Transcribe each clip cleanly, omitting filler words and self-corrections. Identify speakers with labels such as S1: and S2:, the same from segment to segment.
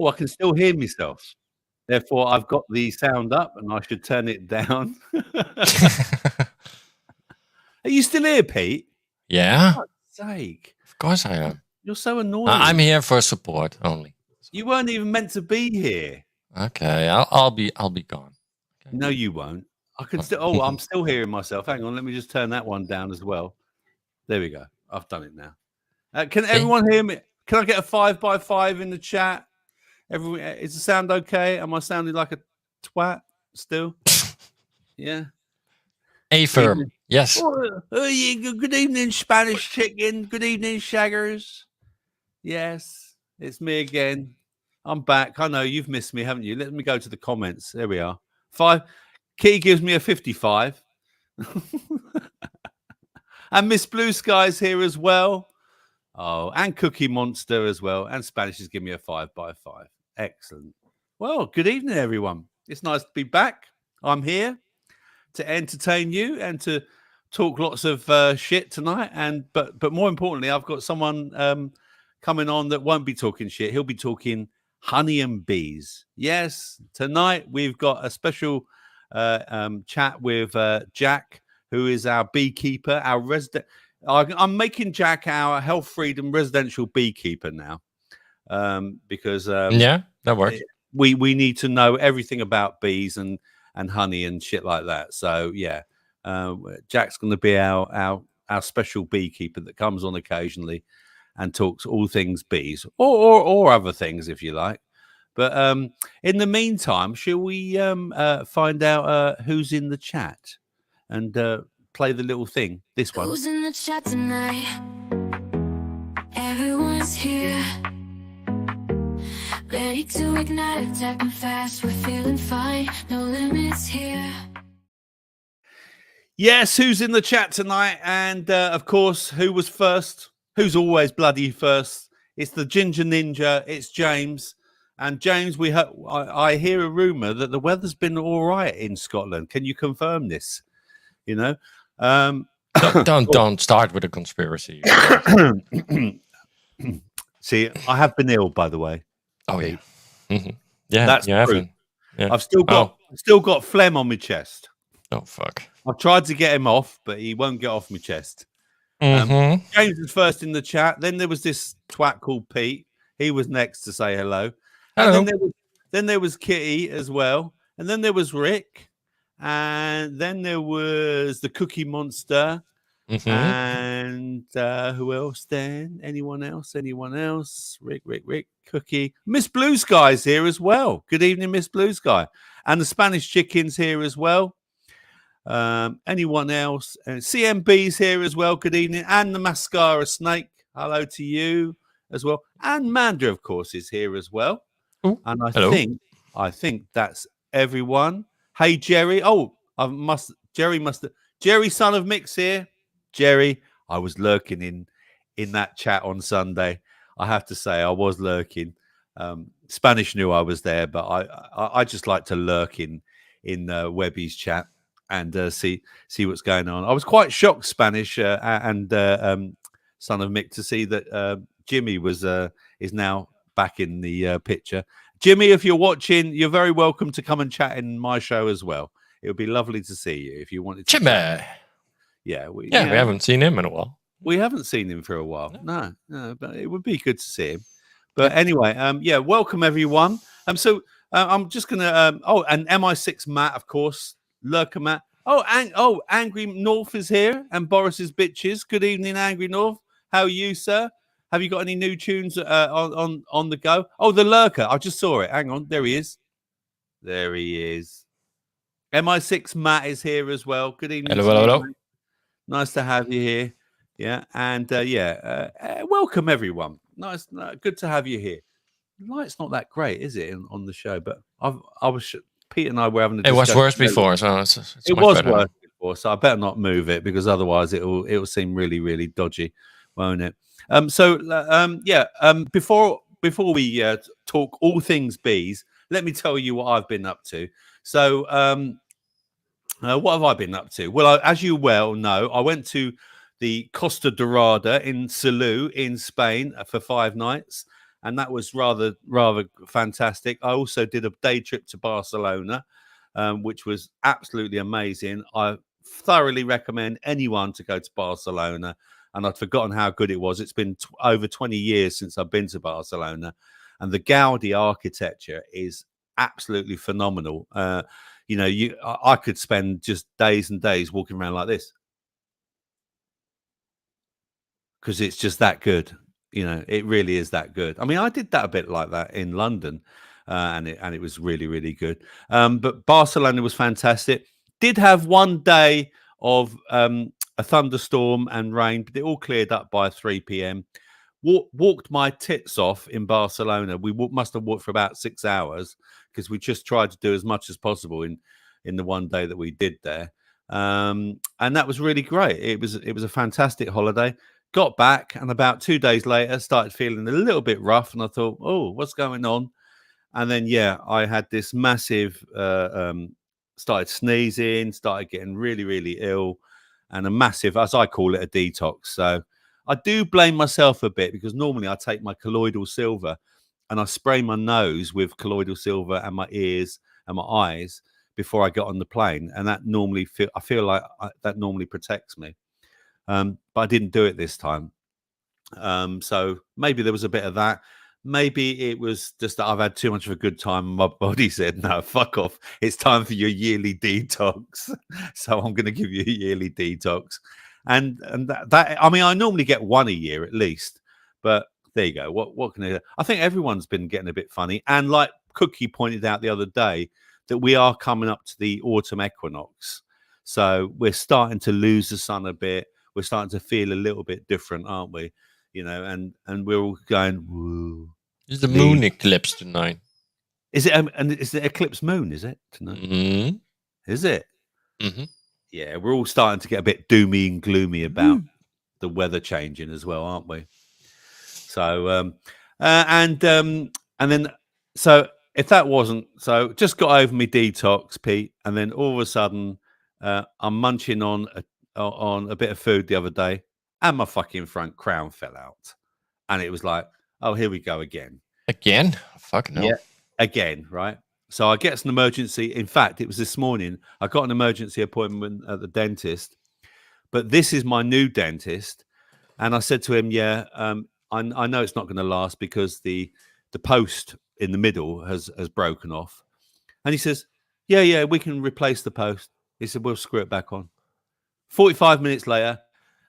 S1: I can still hear myself. Therefore, I've got the sound up, and I should turn it down. Are you still here, Pete?
S2: Yeah.
S1: For God's sake.
S2: Of course I am.
S1: You're so annoying.
S2: I'm here for support only.
S1: You weren't even meant to be here.
S2: Okay, I'll be gone. Okay.
S1: No, you won't. I can still. Oh, I'm still hearing myself. Hang on, let me just turn that one down as well. There we go. I've done it now. Can everyone hear me? Can I get a 5x5 in the chat? Everyone, is the sound okay? Am I sounding like a twat still? Yeah.
S2: A-firm. Yes.
S1: Good evening, Spanish chicken. Good evening, shaggers. Yes, it's me again. I'm back. I know you've missed me, haven't you? Let me go to the comments. There we are. 5. Key gives me a 55. And Miss Blue Sky's here as well. Oh, and Cookie Monster as well. And Spanish is giving me a 5x5. Excellent. Well, good evening, everyone. It's nice to be back. I'm here to entertain you and to talk lots of shit tonight. But more importantly, I've got someone coming on that won't be talking shit. He'll be talking honey and bees. Yes, tonight we've got a special chat with Jack, who is our beekeeper, our resident. I'm making Jack our Healthfreedom residential beekeeper now, because
S2: yeah, that works.
S1: We need to know everything about bees and honey and shit like that. So yeah, Jack's going to be our special beekeeper that comes on occasionally and talks all things bees or other things if you like. But in the meantime, shall we find out who's in the chat and play the little thing? This one.
S3: Who's in the chat tonight? Everyone's here, ready to ignite, attacking fast. We're feeling fine, no limits here.
S1: Yes, who's in the chat tonight? And of course, who was first? Who's always bloody first? It's the Ginger Ninja. It's James. And James, I hear a rumor that the weather's been all right in Scotland. Can you confirm this? You know,
S2: don't start with a conspiracy.
S1: See, I have been ill, by the way.
S2: Oh yeah, yeah,
S1: that's true.
S2: Yeah.
S1: I've still got phlegm on my chest.
S2: Oh fuck!
S1: I've tried to get him off, but he won't get off my chest. James was first in the chat. Then there was this twat called Pete. He was next to say hello.
S2: Hello.
S1: And then there was Kitty as well. And then there was Rick. And then there was the Cookie Monster. And who else then? Anyone else? Rick, Cookie. Miss Blue Sky's here as well. Good evening, Miss Blue Sky. And the Spanish Chicken's here as well. Anyone else? CMB's here as well. Good evening. And the Mascara Snake. Hello to you as well. And Manda, of course, is here as well.
S2: Ooh,
S1: and
S2: hello.
S1: I think that's everyone. Hey, Jerry. Oh, Jerry, son of Mix here. Jerry, I was lurking in that chat on Sunday. I have to say, I was lurking. Spanish knew I was there, but I just like to lurk in Webby's chat and see what's going on. I was quite shocked, Spanish and son of Mick, to see that Jimmy is now back in the picture. Jimmy, if you're watching, you're very welcome to come and chat in my show as well. It would be lovely to see you if you wanted to.
S2: Jimmy.
S1: Yeah, we
S2: haven't seen him in a while.
S1: We haven't seen him for a while. No, but it would be good to see him. But anyway, welcome everyone. So I'm just gonna and MI6 Matt, of course, Lurker Matt. Angry North is here and Boris's bitches. Good evening, Angry North. How are you, sir? Have you got any new tunes on the go? Oh, the Lurker. I just saw it. Hang on. There he is. There he is. MI6 Matt is here as well. Good evening.
S2: Hello.
S1: Nice to have you here. Yeah. And welcome everyone. Nice. Good to have you here. The light's not that great, is it, on the show? But Pete and I were having a discussion.
S2: It was worse before, so
S1: it was worse before. So I better not move it because otherwise it'll seem really, really dodgy, won't it? Before we talk all things bees, let me tell you what I've been up to. So, what have I been up to? Well, as you well know, I went to the Costa Dorada in Salou in Spain for 5 nights. and that was rather fantastic. I also did a day trip to Barcelona, which was absolutely amazing. I thoroughly recommend anyone to go to Barcelona, and I'd forgotten how good it was. It's been over 20 years since I've been to Barcelona, and the Gaudi architecture is absolutely phenomenal. I could spend just days and days walking around like this because it's just that good. It really is that good. I mean, I did that a bit like that in London, and it was really, really good. But Barcelona was fantastic. Did have one day of a thunderstorm and rain, but it all cleared up by 3 p.m. Walked my tits off in Barcelona. We must have walked for about 6 hours because we just tried to do as much as possible in the one day that we did there. And that was really great. It was a fantastic holiday. Got back, and about 2 days later, started feeling a little bit rough, and I thought, "Oh, what's going on?" And then, I had this massive, started sneezing, started getting really, really ill, and a massive, as I call it, a detox. So I do blame myself a bit because normally I take my colloidal silver and I spray my nose with colloidal silver and my ears and my eyes before I get on the plane, and that normally I feel like that normally protects me. But I didn't do it this time. So maybe there was a bit of that. Maybe it was just that I've had too much of a good time. And my body said, "No, fuck off. It's time for your yearly detox." So I'm going to give you a yearly detox. And that I mean, I normally get one a year at least. But there you go. What can I do? I think everyone's been getting a bit funny. And like Cookie pointed out the other day, that we are coming up to the autumn equinox. So we're starting to lose the sun a bit. We're starting to feel a little bit different, aren't we? And we're all going, woo.
S2: Is the moon eclipse tonight?
S1: Is it? And is it eclipse moon? Is it tonight?
S2: Mm-hmm.
S1: Is it?
S2: Mm-hmm.
S1: Yeah, we're all starting to get a bit doomy and gloomy about the weather changing as well, aren't we? So, and then, so if that wasn't so, just got over me detox, Pete, and then all of a sudden, I'm munching on a bit of food the other day, and my fucking front crown fell out, and it was like, oh, here we go again.
S2: Again? Fuck no.
S1: Yeah, again, right? So I get an emergency. In fact, it was this morning. I got an emergency appointment at the dentist, but this is my new dentist, and I said to him, "Yeah, I know it's not going to last because the post in the middle has broken off." And he says, "Yeah, we can replace the post." He said, "We'll screw it back on." 45 minutes later,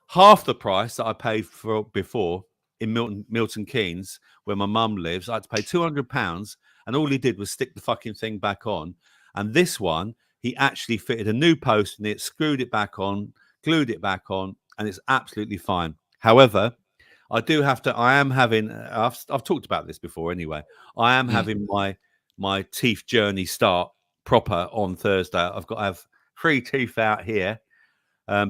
S1: half the price that I paid for before in Milton Keynes, where my mum lives, I had to pay £200, and all he did was stick the fucking thing back on. And this one, he actually fitted a new post in it, screwed it back on, glued it back on, and it's absolutely fine. However, I am having, I've talked about this before anyway. I am having my teeth journey start proper on Thursday. I've got to have 3 teeth out here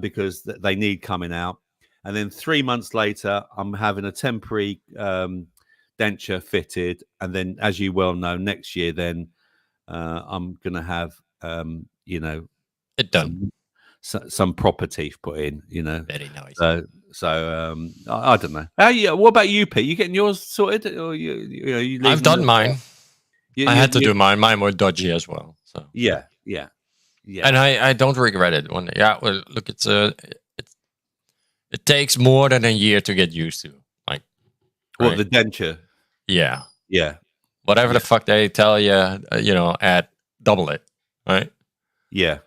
S1: because they need coming out. And then 3 months later, I'm having a temporary denture fitted. And then, as you well know, next year, then I'm going to have,
S2: it done.
S1: Some proper teeth put in,
S2: Very nice.
S1: So I don't know. What about you, Pete? You getting yours sorted, or you
S2: I've done mine. I had to do mine. Mine were dodgy as well. So
S1: yeah.
S2: And I don't regret it. Well, look, it takes more than a year to get used to. Like,
S1: what, the denture?
S2: Yeah.
S1: Yeah.
S2: Whatever the fuck they tell you, add double it, right?
S1: Yeah.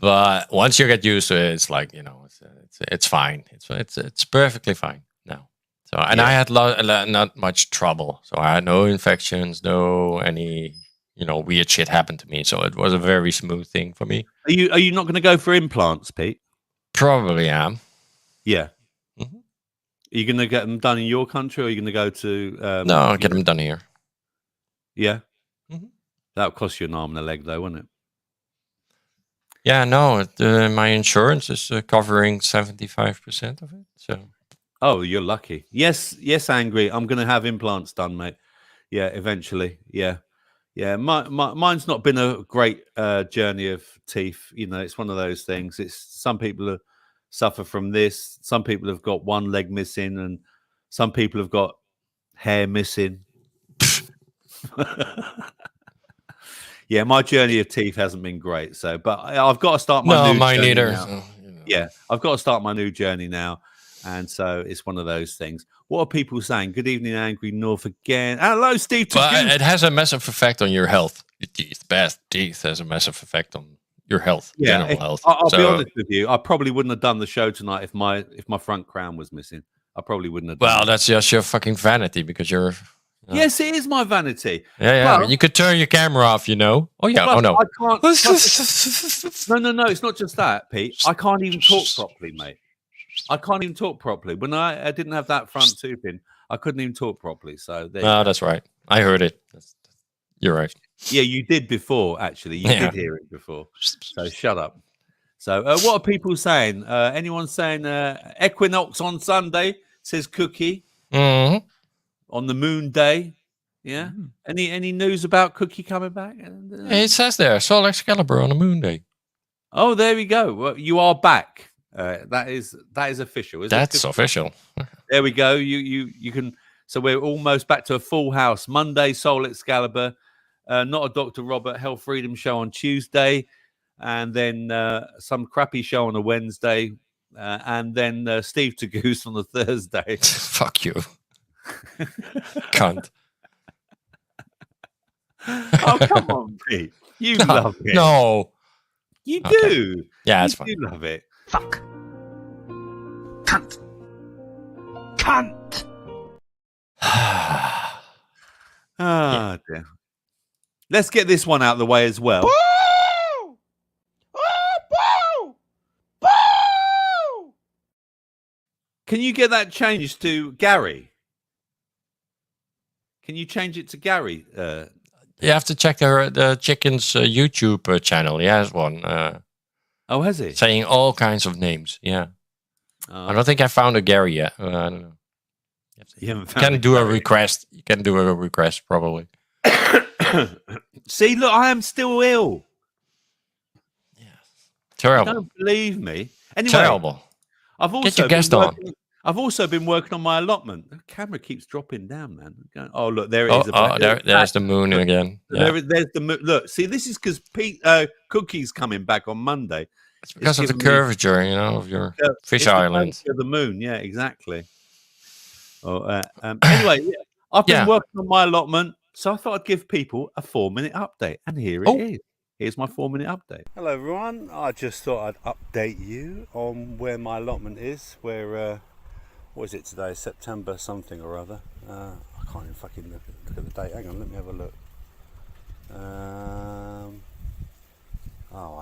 S2: But once you get used to it, it's like, it's fine. It's perfectly fine now. So, and I had not much trouble. So I had no infections, no any weird shit happened to me. So it was a very smooth thing for me.
S1: Are you not going to go for implants, Pete?
S2: Probably am.
S1: Yeah.
S2: Mm-hmm.
S1: Are you going to get them done in your country, or are you going to go to?
S2: No, I'll get them done here.
S1: Yeah.
S2: Mm-hmm.
S1: That'll cost you an arm and a leg, though, won't it?
S2: Yeah, no. My insurance is covering 75% of it. So.
S1: Oh, you're lucky. Yes, Angry. I'm going to have implants done, mate. Yeah, eventually. Yeah. Mine's not been a great journey of teeth. It's one of those things. It's some people suffer from this. Some people have got one leg missing, and some people have got hair missing. Yeah, my journey of teeth hasn't been great. So, but I've got to start my
S2: No,
S1: new
S2: mine
S1: journey
S2: neither.
S1: now.
S2: So,
S1: Yeah, I've got to start my new journey now. And so it's one of those things. What are people saying? Good evening, Angry North again. Hello, Steve.
S2: But it has a massive effect on your health. Your teeth, bad teeth, has a massive effect on your health, general health.
S1: I'll be honest with you. I probably wouldn't have done the show tonight if my front crown was missing. I probably wouldn't have done
S2: Well,
S1: it.
S2: that's just your fucking vanity because you're.
S1: Yes, it is my vanity.
S2: Yeah.
S1: But,
S2: you could turn your camera off, you know. Oh yeah. Oh no.
S1: I can't. No. It's not just that, Pete. I can't even talk properly, mate. I can't even talk properly. When I didn't have that front tooth in, I couldn't even talk properly. So there you go.
S2: That's right. I heard it. You're right.
S1: Yeah, you did before. Actually, you did hear it before. So shut up. So what are people saying? Anyone saying equinox on Sunday? Says Cookie.
S2: Mm-hmm.
S1: On the moon day. Yeah. Any news about Cookie coming back?
S2: It says there, Soul Excalibur on the moon day.
S1: Oh, there we go. Well, you are back. That is official.
S2: That's official.
S1: There we go. You can. So we're almost back to a full house. Monday, Soul Excalibur. Not a Dr. Robert Healthfreedom show on Tuesday, and then some crappy show on a Wednesday, and then Steve to Goose on a Thursday.
S2: Fuck you. Cunt.
S1: Oh, come on, Pete. You love it.
S2: No.
S1: You
S2: Okay.
S1: do.
S2: Yeah, it's
S1: you
S2: fine.
S1: do love it.
S4: Fuck. Cunt. Cunt.
S1: Ah, dear. Let's get this one out of the way as well.
S4: Boo! Oh, boo! Boo!
S1: Can you get that changed to Gary? Can you change it to Gary?
S2: You have to check the chicken's YouTube channel. He has one.
S1: Oh, has he?
S2: Saying all kinds of names. Yeah. I don't think I found a Gary yet. I don't know.
S1: You haven't
S2: You
S1: found
S2: can
S1: a
S2: do a
S1: Gary.
S2: request. You can do a request probably.
S1: See, look, I am still ill. You
S2: Terrible.
S1: don't believe me. Anyway,
S2: Terrible.
S1: I've also
S2: Get your
S1: been
S2: guest on.
S1: I've also been working on my allotment. The camera keeps dropping down, man. Oh, look, there it is.
S2: There's the moon again. Yeah.
S1: There's the moon. Look, see, this is because Pete Cookie's coming back on Monday.
S2: It's because of the
S1: giving me-
S2: curvature, of your fish
S1: It's the
S2: island.
S1: curvature of the moon, yeah, exactly. Oh, anyway, yeah, I've been working on my allotment, so I thought I'd give people a 4-minute update, and here it is. Here's my 4-minute update. Hello, everyone. I just thought I'd update you on where my allotment is. Where what is it today? September something or other. I can't even fucking look at the date. Hang on, let me have a look. I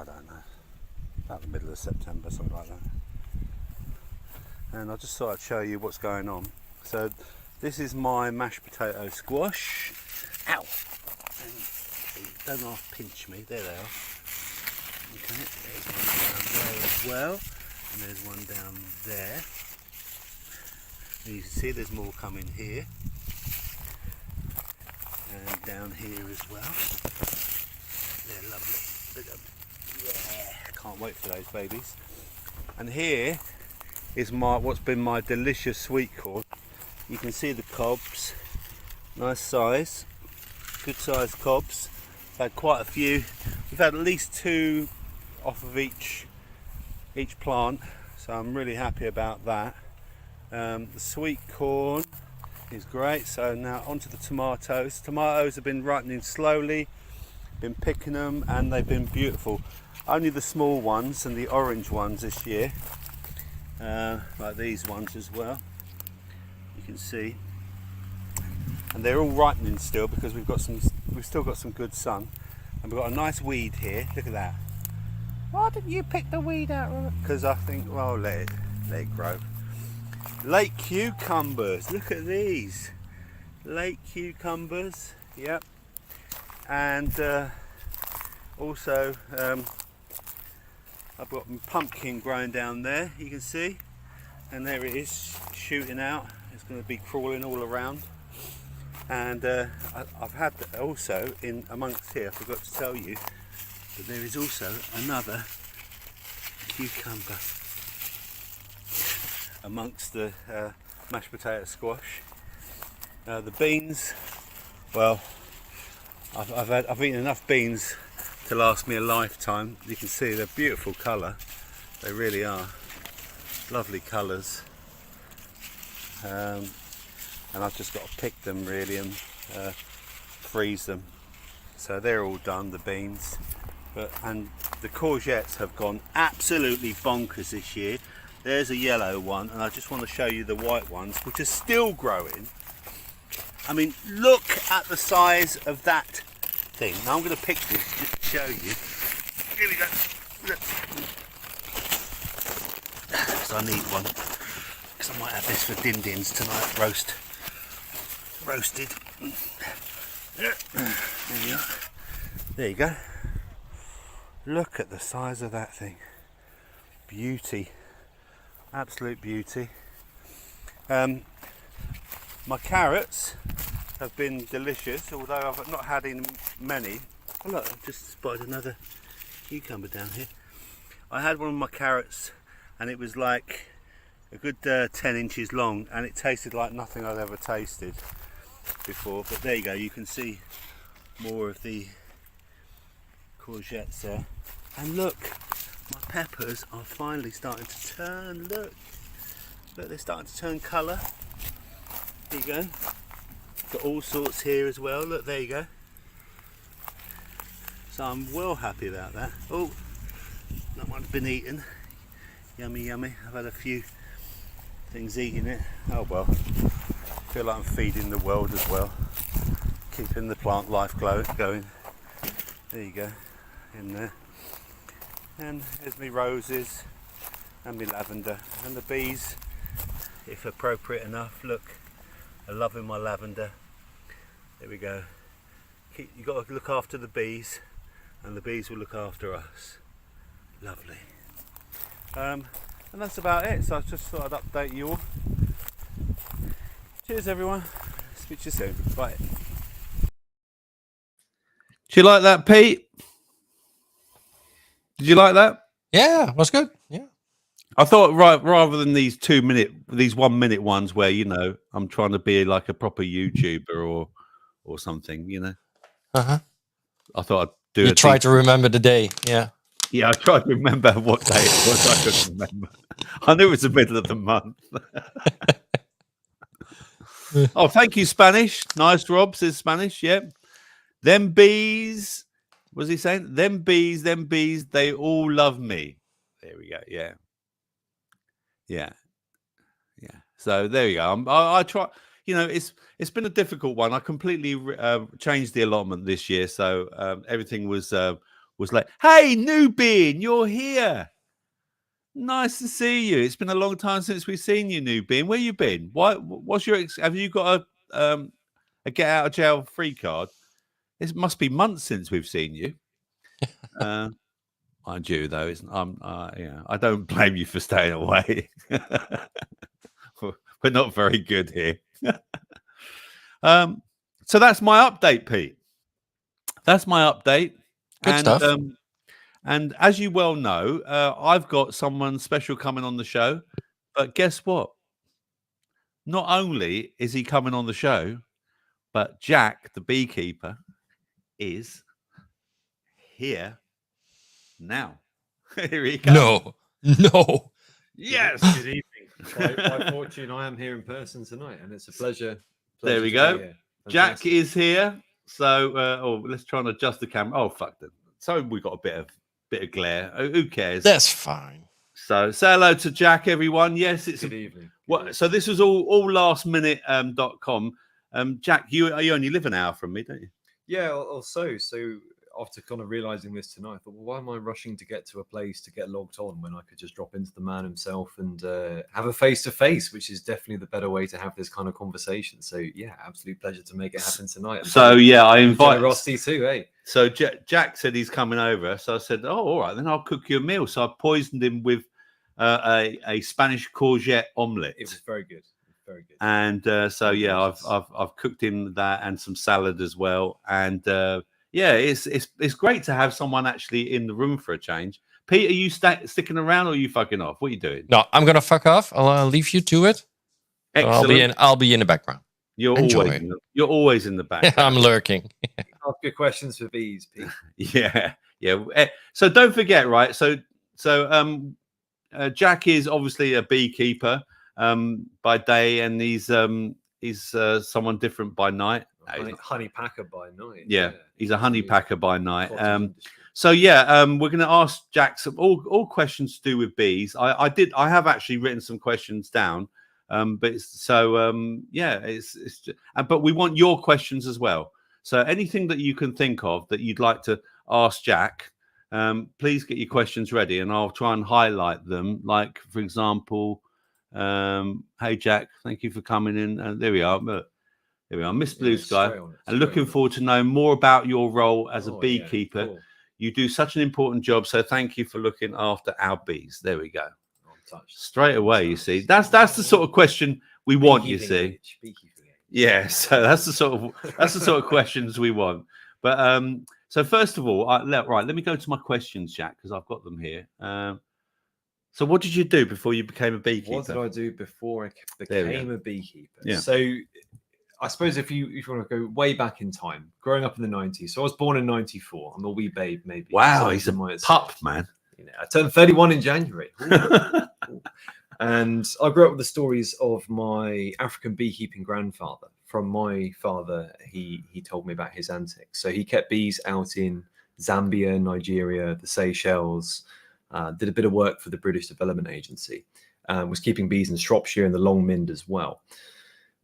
S1: don't know. About the middle of September, something like that. And I just thought I'd show you what's going on. So this is my mashed potato squash. Ow! And don't half pinch me. There they are. Okay, there's one down there as well, and there's one down there. And you can see there's more coming here, and down here as well. They're lovely. Look at them. Yeah, can't wait for those babies. And here is what's been my delicious sweet corn. You can see the cobs, nice size, good sized cobs. We've had quite a few. We've had at least 2 off of each plant, so I'm really happy about that. The sweet corn is great. So now onto the tomatoes. Tomatoes have been ripening slowly, been picking them, and they've been beautiful. Only the small ones and the orange ones this year, like these ones as well. You can see, and they're all ripening still because we've still got some good sun, and we've got a nice weed here. Look at that. Why didn't you pick the weed out, Robert? Because I think, well, let it grow. Lake cucumbers. Look at these. Lake cucumbers. Yep. And also I've got pumpkin growing down there. You can see, and there it is shooting out. It's going to be crawling all around. And I've had also in amongst here, I forgot to tell you, but there is also another cucumber amongst the mashed potato squash. The beans, well, I've eaten enough beans to last me a lifetime. You can see they're beautiful colour. They really are. Lovely colours. And I've just got to pick them really and freeze them. So they're all done, the beans. And the courgettes have gone absolutely bonkers this year. There's a yellow one, and I just want to show you the white ones, which are still growing. I mean, look at the size of that thing. Now I'm going to pick this just to show you. Here we go. Look. So I need one, because I might have this for din-dins tonight, roasted. There we are. There you go. Look at the size of that thing. Beauty. Absolute beauty. My carrots have been delicious, although I've not had in many. Oh look, I've just spotted another cucumber down here. I had one of my carrots and it was like a good 10 inches long, and it tasted like nothing I'd ever tasted before. But there you go, you can see more of the courgettes there. And look, my peppers are finally starting to turn. Look, they're starting to turn colour. There you go. Got all sorts here as well. Look, there you go. So I'm well happy about that. Oh, that one's been eaten. Yummy, yummy. I've had a few things eating it. Oh well. I feel like I'm feeding the world as well. Keeping the plant life going. There you go. In there. And there's my roses and my lavender, and the bees, if appropriate enough. Look, I'm loving my lavender. There we go. You got to look after the bees, and the bees will look after us. Lovely. And that's about it. So I just thought I'd update you all. Cheers, everyone. Speak to you soon. Bye. Do you like that, Pete? Did you like that?
S2: Yeah, it was good. Yeah.
S1: I thought, right, rather than these 1 minute ones where, you know, I'm trying to be like a proper YouTuber or something, you know.
S2: Uh-huh.
S1: I thought I'd do
S2: You try to remember the day. Yeah.
S1: Yeah, I tried to remember what day it was. I couldn't remember. I knew it was the middle of the month. Oh, thank you, Spanish. Nice, Rob says Spanish. Yeah. Them bees. Was he saying? Them bees, they all love me. There we go. Yeah. Yeah. Yeah. So there you go. I try, you know, it's been a difficult one. I completely changed the allotment this year. So everything was like, hey, new bean, you're here. Nice to see you. It's been a long time since we've seen you, new bean. Where you been? What's your, have you got a get out of jail free card? It must be months since we've seen you. I do, though. Yeah, I don't blame you for staying away. We're not very good here. So that's my update, Pete. That's my update.
S2: Good stuff.
S1: And as you well know, I've got someone special coming on the show. But guess what? Not only is he coming on the show, but Jack, the beekeeper, is here now. Here he comes.
S2: No.
S1: Yes.
S5: Good evening. By fortune, I am here in person tonight, and it's a pleasure.
S1: There we go. Jack is here. So, let's try and adjust the camera. Oh, fuck them. So we got a bit of glare. Who cares?
S2: That's fine.
S1: So say hello to Jack, everyone. Yes, it's
S5: Good evening.
S1: So this was all lastminute.com. Jack, you only live an hour from me, don't you?
S5: Yeah, also, so after kind of realizing this tonight, I thought, well, why am I rushing to get to a place to get logged on when I could just drop into the man himself and have a face-to-face, which is definitely the better way to have this kind of conversation. So, yeah, absolute pleasure to make it happen tonight. And
S1: so, yeah, I invite
S5: Rusty too, eh?
S1: So Jack said he's coming over. So I said, oh, all right, then I'll cook you a meal. So I poisoned him with a Spanish courgette omelette.
S5: It was very good. Very good.
S1: And so, yeah, I've cooked him that and some salad as well. And yeah, it's great to have someone actually in the room for a change. Pete, are you sticking around or are you fucking off? What are you doing?
S2: No, I'm gonna fuck off. I'll leave you to it. So
S1: Excellent.
S2: I'll be in the background.
S1: You're
S2: Enjoy.
S1: always in the back.
S2: I'm lurking.
S5: Ask good questions for bees, Pete.
S1: Yeah, yeah. So don't forget, right? So Jack is obviously a beekeeper by day, and he's someone different by night.
S5: Honey packer by night.
S1: Yeah, he's a honey packer by night.
S5: Cottage industry.
S1: So yeah, we're going to ask Jack some all questions to do with bees. I have actually written some questions down, but but we want your questions as well. So anything that you can think of that you'd like to ask Jack, please get your questions ready, and I'll try and highlight them. Like for example, hey Jack, thank you for coming in. There we are. Look. Here we are, Miss Blue Sky, and looking forward to know more about your role as a beekeeper.
S5: Yeah, cool.
S1: You do such an important job, so thank you for looking after our bees. There we go.
S5: I'm touched.
S1: Straight away, you see, that's the sort of question we want. You see, yeah. So that's the sort of questions we want. But so first of all, let me go to my questions, Jack, because I've got them here. So what did you do before you became a beekeeper?
S5: What did I do before I became a beekeeper?
S1: Yeah.
S5: So I suppose if you want to go way back in time, growing up in the 90s. So I was born in 94. I'm a wee babe, maybe.
S1: Wow,
S5: so
S1: he's a pup, man.
S5: You know, I turned 31 in January. Ooh. And I grew up with the stories of my African beekeeping grandfather. From my father, he told me about his antics. So he kept bees out in Zambia, Nigeria, the Seychelles, did a bit of work for the British Development Agency, was keeping bees in Shropshire and the Long Mynd as well.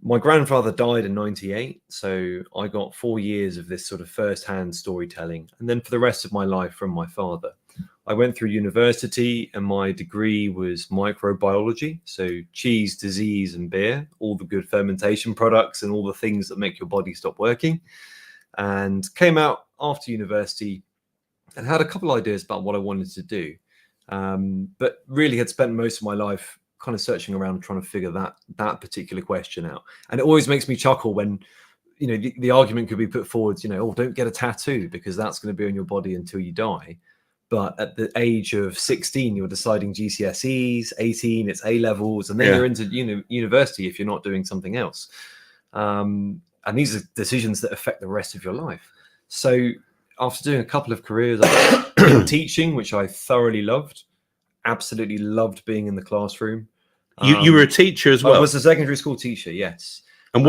S5: My grandfather died in 98, so I got 4 years of this sort of first-hand storytelling. And then for the rest of my life from my father. I went through university and my degree was microbiology. So cheese, disease, and beer, all the good fermentation products and all the things that make your body stop working. And came out after university and had a couple ideas about what I wanted to do. But really had spent most of my life kind of searching around trying to figure that particular question out. And it always makes me chuckle when, you know, the argument could be put forward, you know, oh, don't get a tattoo because that's going to be on your body until you die. But at the age of 16, you're deciding GCSEs, 18, it's A levels, and then you're into university if you're not doing something else. And these are decisions that affect the rest of your life. So after doing a couple of careers, I was teaching, which I thoroughly loved. Absolutely loved being in the classroom.
S1: You were a teacher as well.
S5: I was a secondary school teacher, yes.
S1: And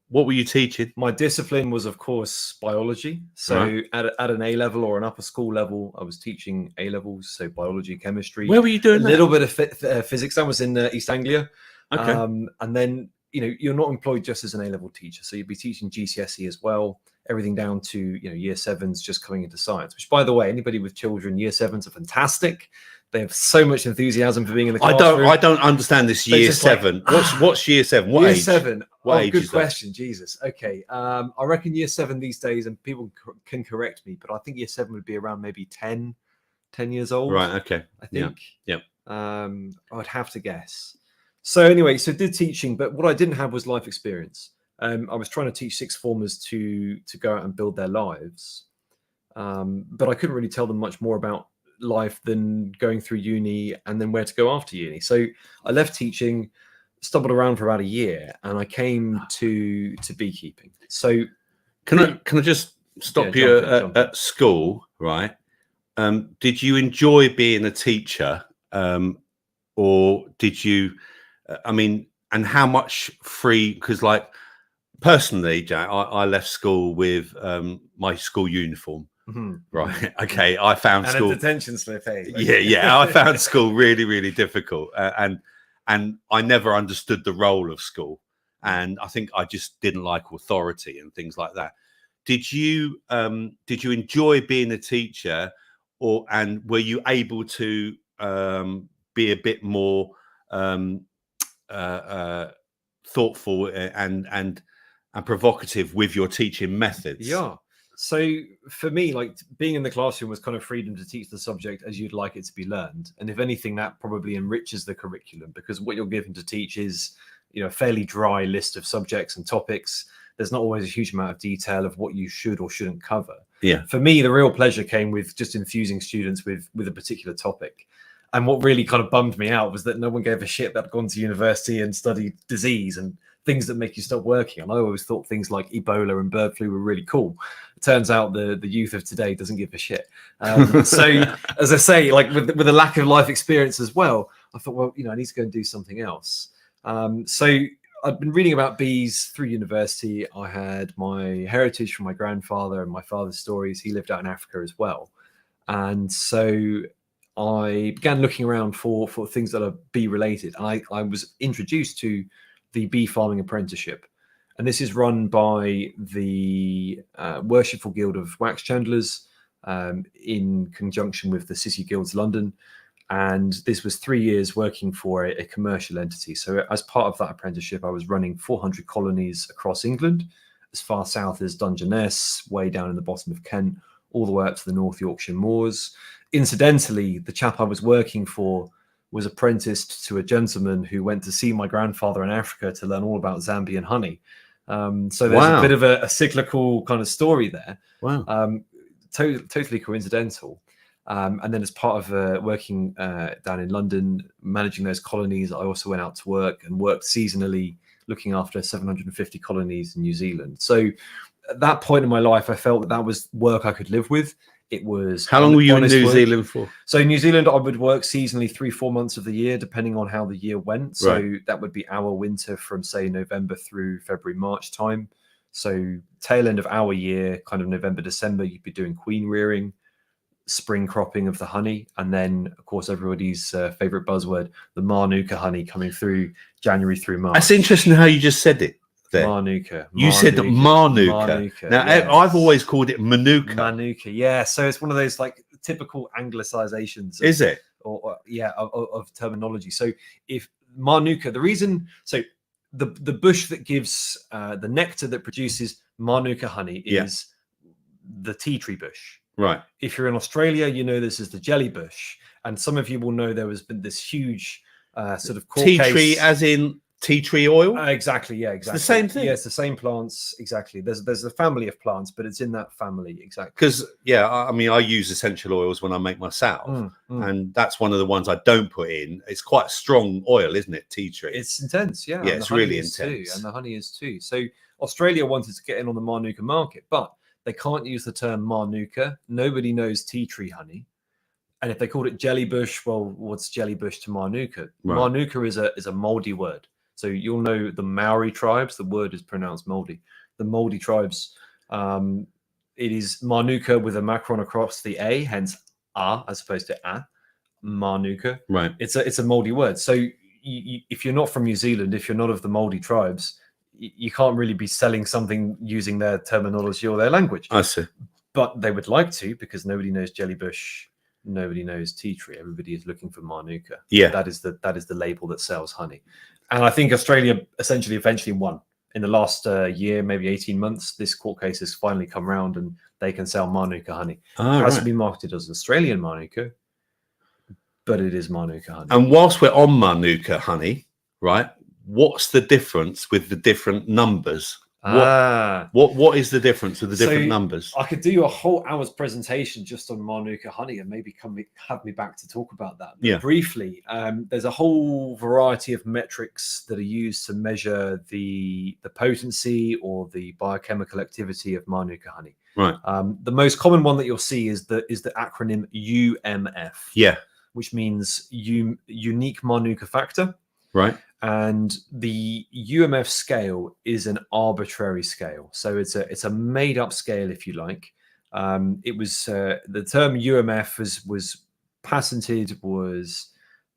S1: what were you teaching?
S5: My discipline was, of course, biology. So at an A level or an upper school level, I was teaching A levels, so biology, chemistry.
S1: Where were you doing
S5: a little bit of physics? I was in East Anglia.
S1: Okay.
S5: And then, you know, you're not employed just as an A level teacher, so you'd be teaching GCSE as well. Everything down to, you know, year sevens just coming into science, which, by the way, anybody with children, year sevens are fantastic. They have so much enthusiasm for being in the classroom.
S1: I don't understand this year seven. What's year seven? What
S5: year
S1: age?
S5: Seven.
S1: What age
S5: good
S1: is
S5: question. That? Jesus. Okay. I reckon year seven these days, and people can correct me, but I think year seven would be around maybe 10 years old.
S1: Right. Okay.
S5: I think.
S1: Yeah.
S5: I'd have to guess. So anyway, so did teaching, but what I didn't have was life experience. I was trying to teach sixth formers to go out and build their lives, but I couldn't really tell them much more about life than going through uni and then where to go after uni. So I left teaching, stumbled around for about a year, and I came to beekeeping. So
S1: can I just stop you at school, right? Did you enjoy being a teacher, or did you? I mean, and how much free? Because like personally, Jack, I left school with my school uniform.
S5: Mm-hmm.
S1: Right. Okay. I found school
S5: a detention slip. Hey,
S1: yeah. I found school really, really difficult, and I never understood the role of school, and I think I just didn't like authority and things like that. Did you enjoy being a teacher, and were you able to be a bit more thoughtful and provocative with your teaching methods?
S5: Yeah. So for me, like being in the classroom was kind of freedom to teach the subject as you'd like it to be learned. And if anything, that probably enriches the curriculum, because what you're given to teach is, you know, a fairly dry list of subjects and topics. There's not always a huge amount of detail of what you should or shouldn't cover.
S1: Yeah.
S5: For me, the real pleasure came with just infusing students with a particular topic. And what really kind of bummed me out was that no one gave a shit that I'd gone to university and studied disease and things that make you stop working. And I always thought things like Ebola and bird flu were really cool. It turns out the youth of today doesn't give a shit. So as I say, like with a lack of life experience as well, I thought, well, I need to go and do something else. So I'd been reading about bees through university. I had my heritage from my grandfather and my father's stories. He lived out in Africa as well. And so I began looking around for things that are bee related. And I was introduced to the bee farming apprenticeship. And this is run by the Worshipful Guild of Wax Chandlers in conjunction with the City Guilds London. And this was 3 years working for a commercial entity. So as part of that apprenticeship, I was running 400 colonies across England, as far south as Dungeness, way down in the bottom of Kent, all the way up to the North Yorkshire moors. Incidentally, the chap I was working for was apprenticed to a gentleman who went to see my grandfather in Africa to learn all about Zambian honey. So there's a bit of a cyclical kind of story there.
S1: Wow.
S5: Totally coincidental. And then as part of working down in London, managing those colonies, I also went out to work and worked seasonally, looking after 750 colonies in New Zealand. So at that point in my life, I felt that was work I could live with. It was
S1: How long were you in New
S5: work.
S1: Zealand for?
S5: So in New Zealand, I would work seasonally 3-4 months of the year, depending on how the year went. So that would be our winter from, say, November through February, March time. So tail end of our year, kind of November, December, you'd be doing queen rearing, spring cropping of the honey, and then, of course, everybody's favorite buzzword, the Manuka honey, coming through January through March.
S1: That's interesting how you just said it. There.
S5: Manuka.
S1: You said Manuka. Now,
S5: yes.
S1: I've always called it Manuka.
S5: Manuka, yeah. So it's one of those like typical Anglicizations.
S1: Is it?
S5: Of terminology. So if Manuka, the reason, so the bush that gives the nectar that produces Manuka honey is the tea tree bush.
S1: Right. If
S5: you're in Australia, this is the jelly bush. And some of you will know there has been this huge sort of court
S1: tea
S5: case.
S1: tree as in tea tree oil?
S5: Exactly, yeah, exactly.
S1: It's the same thing.
S5: Yeah, it's the same plants, exactly. There's a family of plants, but it's in that family, exactly.
S1: Because, I mean, I use essential oils when I make my salve, and that's one of the ones I don't put in. It's quite a strong oil, isn't it, tea tree?
S5: It's intense, yeah.
S1: Yeah, it's really intense.
S5: Too, and the honey is too. So Australia wanted to get in on the Manuka market, but they can't use the term Manuka. Nobody knows tea tree honey. And if they called it jellybush, well, what's jellybush to Manuka? Right. Manuka is a moldy word. So you'll know the Maori tribes, the word is pronounced moldy. The Moldy tribes, it is Manuka with a macron across the A, hence A as opposed to A, Manuka.
S1: Right.
S5: It's a moldy word. So if you're not from New Zealand, if you're not of the Moldy tribes, you can't really be selling something using their terminology or their language.
S1: I see.
S5: But they would like to, because nobody knows jellybush, nobody knows tea tree. Everybody is looking for Manuka.
S1: Yeah.
S5: That is the label that sells honey. And I think Australia eventually won. In the last year, maybe 18 months, this court case has finally come round and they can sell Manuka honey. It has to be marketed as Australian Manuka, but it is Manuka honey.
S1: And whilst we're on Manuka honey, right, what's the difference with the different numbers? What is the difference with the different numbers?
S5: I could do a whole hour's presentation just on Manuka honey and maybe have me back to talk about that. But briefly, there's a whole variety of metrics that are used to measure the potency or the biochemical activity of Manuka honey.
S1: Right.
S5: The most common one that you'll see is the acronym UMF.
S1: Yeah.
S5: Which means unique Manuka factor.
S1: Right.
S5: And the UMF scale is an arbitrary scale. So it's a made up scale, if you like. It was the term UMF was patented, was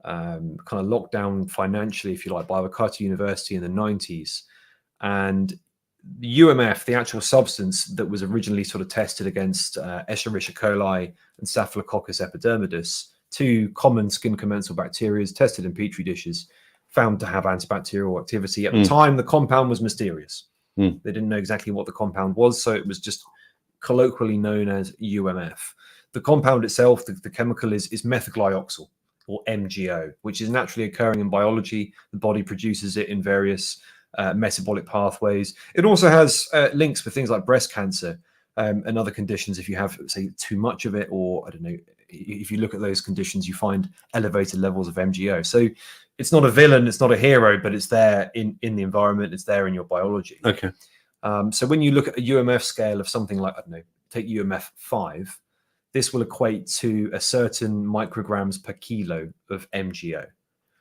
S5: kind of locked down financially, if you like, by Waikato University in the 90s. And the UMF, the actual substance that was originally sort of tested against Escherichia coli and Staphylococcus epidermidis, two common skin commensal bacteria tested in petri dishes, found to have antibacterial activity. At the time, the compound was mysterious. They didn't know exactly what the compound was, so it was just colloquially known as UMF. The compound itself, the chemical is methoglyoxal, or MGO, which is naturally occurring in biology. The body produces it in various metabolic pathways. It also has links with things like breast cancer and other conditions if you have, say, too much of it, or I don't know, if you look at those conditions, you find elevated levels of MGO. So it's not a villain, it's not a hero, but it's there in the environment, it's there in your biology.
S1: Okay.
S5: So when you look at a UMF scale of something like, I don't know, take UMF 5, this will equate to a certain micrograms per kilo of MgO.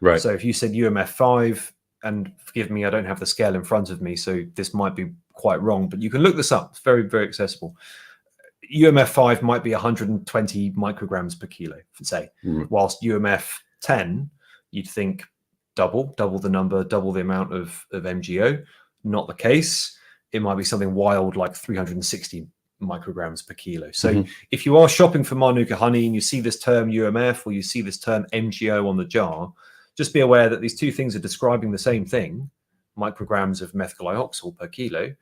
S1: Right.
S5: So if you said UMF 5, and forgive me, I don't have the scale in front of me, so this might be quite wrong, but you can look this up. It's very, very accessible. UMF 5 might be 120 micrograms per kilo, say, whilst UMF 10, you'd think double the number, double the amount of MgO. Not the case. It might be something wild like 360 micrograms per kilo. So if you are shopping for Manuka honey and you see this term UMF or you see this term MgO on the jar, just be aware that these two things are describing the same thing, micrograms of methylioxal per kilo,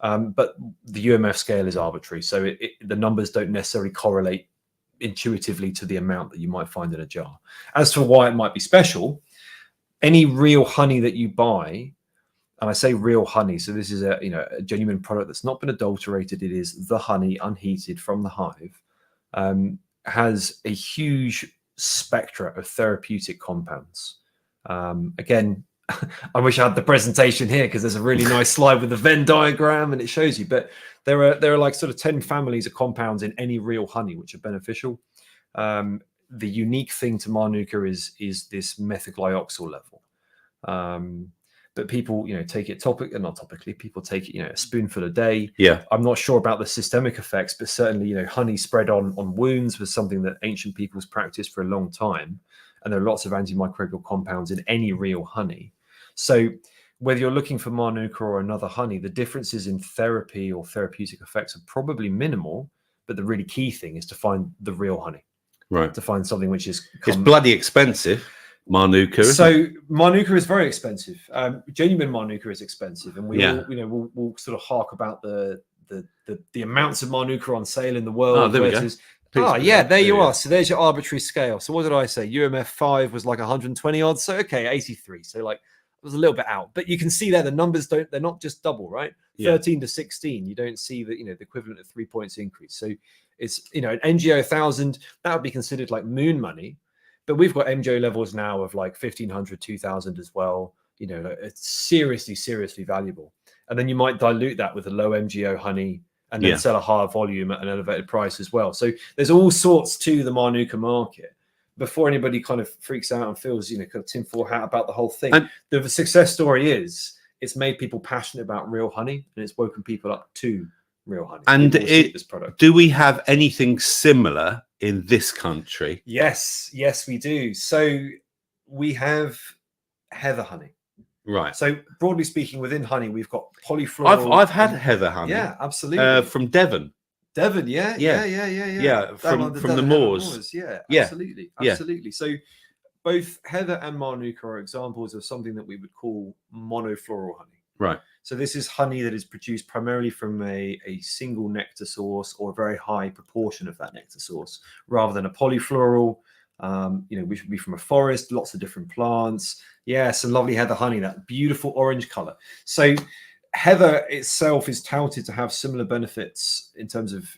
S5: but the UMF scale is arbitrary. So the numbers don't necessarily correlate intuitively to the amount that you might find in a jar. As for why it might be special, any real honey that you buy, and I say real honey, so this is a genuine product that's not been adulterated. It is the honey unheated from the hive, has a huge spectra of therapeutic compounds. Again, I wish I had the presentation here because there's a really nice slide with the Venn diagram and it shows you. But there are like sort of 10 families of compounds in any real honey which are beneficial. The unique thing to Manuka is this methylglyoxal level. But people, take it not topically. People take it, a spoonful a day.
S1: Yeah.
S5: I'm not sure about the systemic effects, but certainly, honey spread on wounds was something that ancient peoples practiced for a long time. And there are lots of antimicrobial compounds in any real honey. So whether you're looking for Manuka or another honey, the differences in therapy or therapeutic effects are probably minimal. But the really key thing is to find the real honey.
S1: Right.
S5: To find something which is
S1: it's bloody expensive. Manuka.
S5: So Manuka is very expensive. Genuine Manuka is expensive, and we'll sort of hark about the amounts of Manuka on sale in the world.
S1: Oh, there we go.
S5: There you are. So there's your arbitrary scale. So what did I say? UMF 5 was like 120 odds. So okay, 83. So like it was a little bit out, but you can see there the numbers they're not just double, right? 13 to 16. You don't see that the equivalent of 3 points increase. So it's an NGO 1000 that would be considered like moon money. But we've got MGO levels now of like 1,500, 2,000 as well. It's seriously valuable. And then you might dilute that with a low MGO honey and then sell a higher volume at an elevated price as well. So there's all sorts to the Manuka market. Before anybody kind of freaks out and feels, kind of tinfoil hat about the whole thing, the success story is it's made people passionate about real honey and it's woken people up to real honey.
S1: And
S5: this product.
S1: Do we have anything similar in this country?
S5: Yes, we do. So we have heather honey.
S1: Right.
S5: So broadly speaking, within honey, we've got polyfloral.
S1: I've had heather honey.
S5: Yeah, absolutely.
S1: From Devon.
S5: Devon, yeah.
S1: From the moors.
S5: Yeah, absolutely.
S1: Yeah.
S5: So both heather and Manuka are examples of something that we would call monofloral honey.
S1: Right.
S5: So this is honey that is produced primarily from a single nectar source or a very high proportion of that nectar source, rather than a polyfloral, which would be from a forest, lots of different plants. Yeah, some lovely heather honey, that beautiful orange color. So heather itself is touted to have similar benefits in terms of,